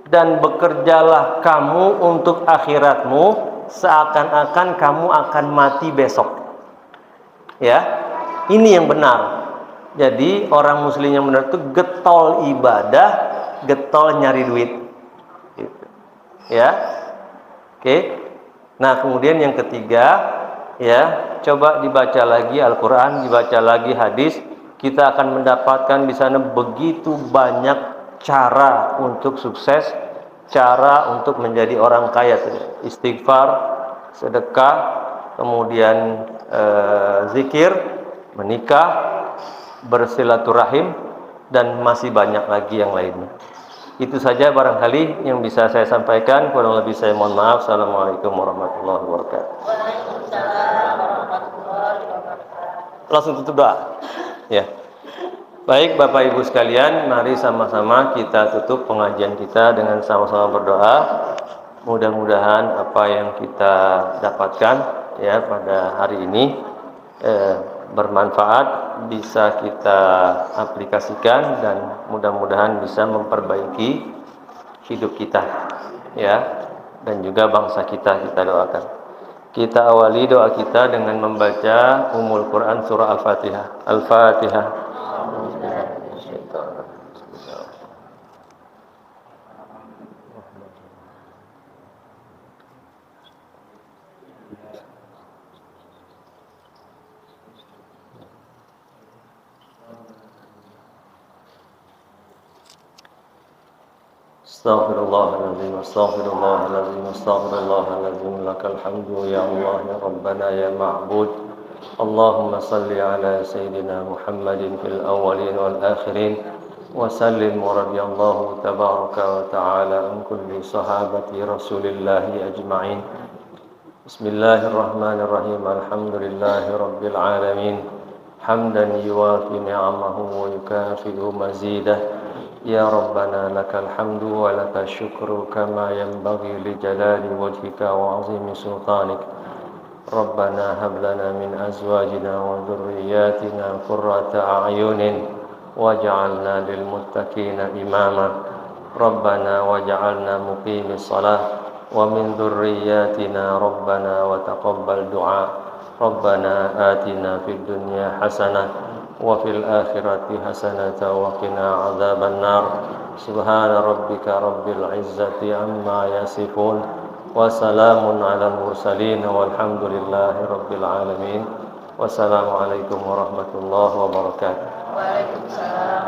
dan bekerjalah kamu untuk akhiratmu seakan-akan kamu akan mati besok. Ya, ini yang benar. Jadi orang muslim yang benar itu getol ibadah, getol nyari duit, gitu. Ya. Oke. Nah, kemudian yang ketiga, ya, coba dibaca lagi Al-Quran, dibaca lagi hadis. Kita akan mendapatkan di sana begitu banyak cara untuk sukses, cara untuk menjadi orang kaya. Istighfar, sedekah, kemudian zikir, menikah, bersilaturahim, dan masih banyak lagi yang lainnya. Itu saja barangkali yang bisa saya sampaikan. Kurang lebih saya mohon maaf. Assalamualaikum warahmatullahi wabarakatuh. Langsung tutup doa. Ya. Baik Bapak Ibu sekalian, mari sama-sama kita tutup pengajian kita dengan sama-sama berdoa. Mudah-mudahan apa yang kita dapatkan, ya, pada hari ini bermanfaat, bisa kita aplikasikan, dan mudah-mudahan bisa memperbaiki hidup kita, ya, dan juga bangsa kita. Kita doakan. Kita awali doa kita dengan membaca Ummul Quran surah Al-Fatihah. Al-Fatihah. Astaghfirullahaladzim, astaghfirullahaladzim, astaghfirullahaladzim. Lakal hamdu ya Allah ya Rabbana ya Ma'bud. Allahumma salli ala Sayyidina Muhammadin fil awwalin wal akhirin. Wa sallim wa radiyallahu tabaraka wa ta'ala an kulli sahabati Rasulillahi ajma'in. Bismillahirrahmanirrahim. Alhamdulillahi rabbil alamin. Hamdan yuwafi ni'amahu wa yukafi'u mazidah. Ya Rabbana lakal hamdu wa lakal syukru kama yanbaghi li jalali wajhika wa azimi sultanik. Rabbana hab lana min azwajina wa dhurriyyatina qurrata a'yunin waj'alna lil muttaqina imama. Rabbana waj'alna muqimis salah wa min dhurriyyatina rabbana wa taqabbal du'a. Rabbana atina fid dunya hasanah wa fil akhirati hasanatan wa qina adzaban nar. Subhana rabbika rabbil izzati amma yasifun wa salamun alal mursalin walhamdulillahi rabbil alamin. Wassalamu alaikum warahmatullahi wabarakatuh. Waalaikumsalam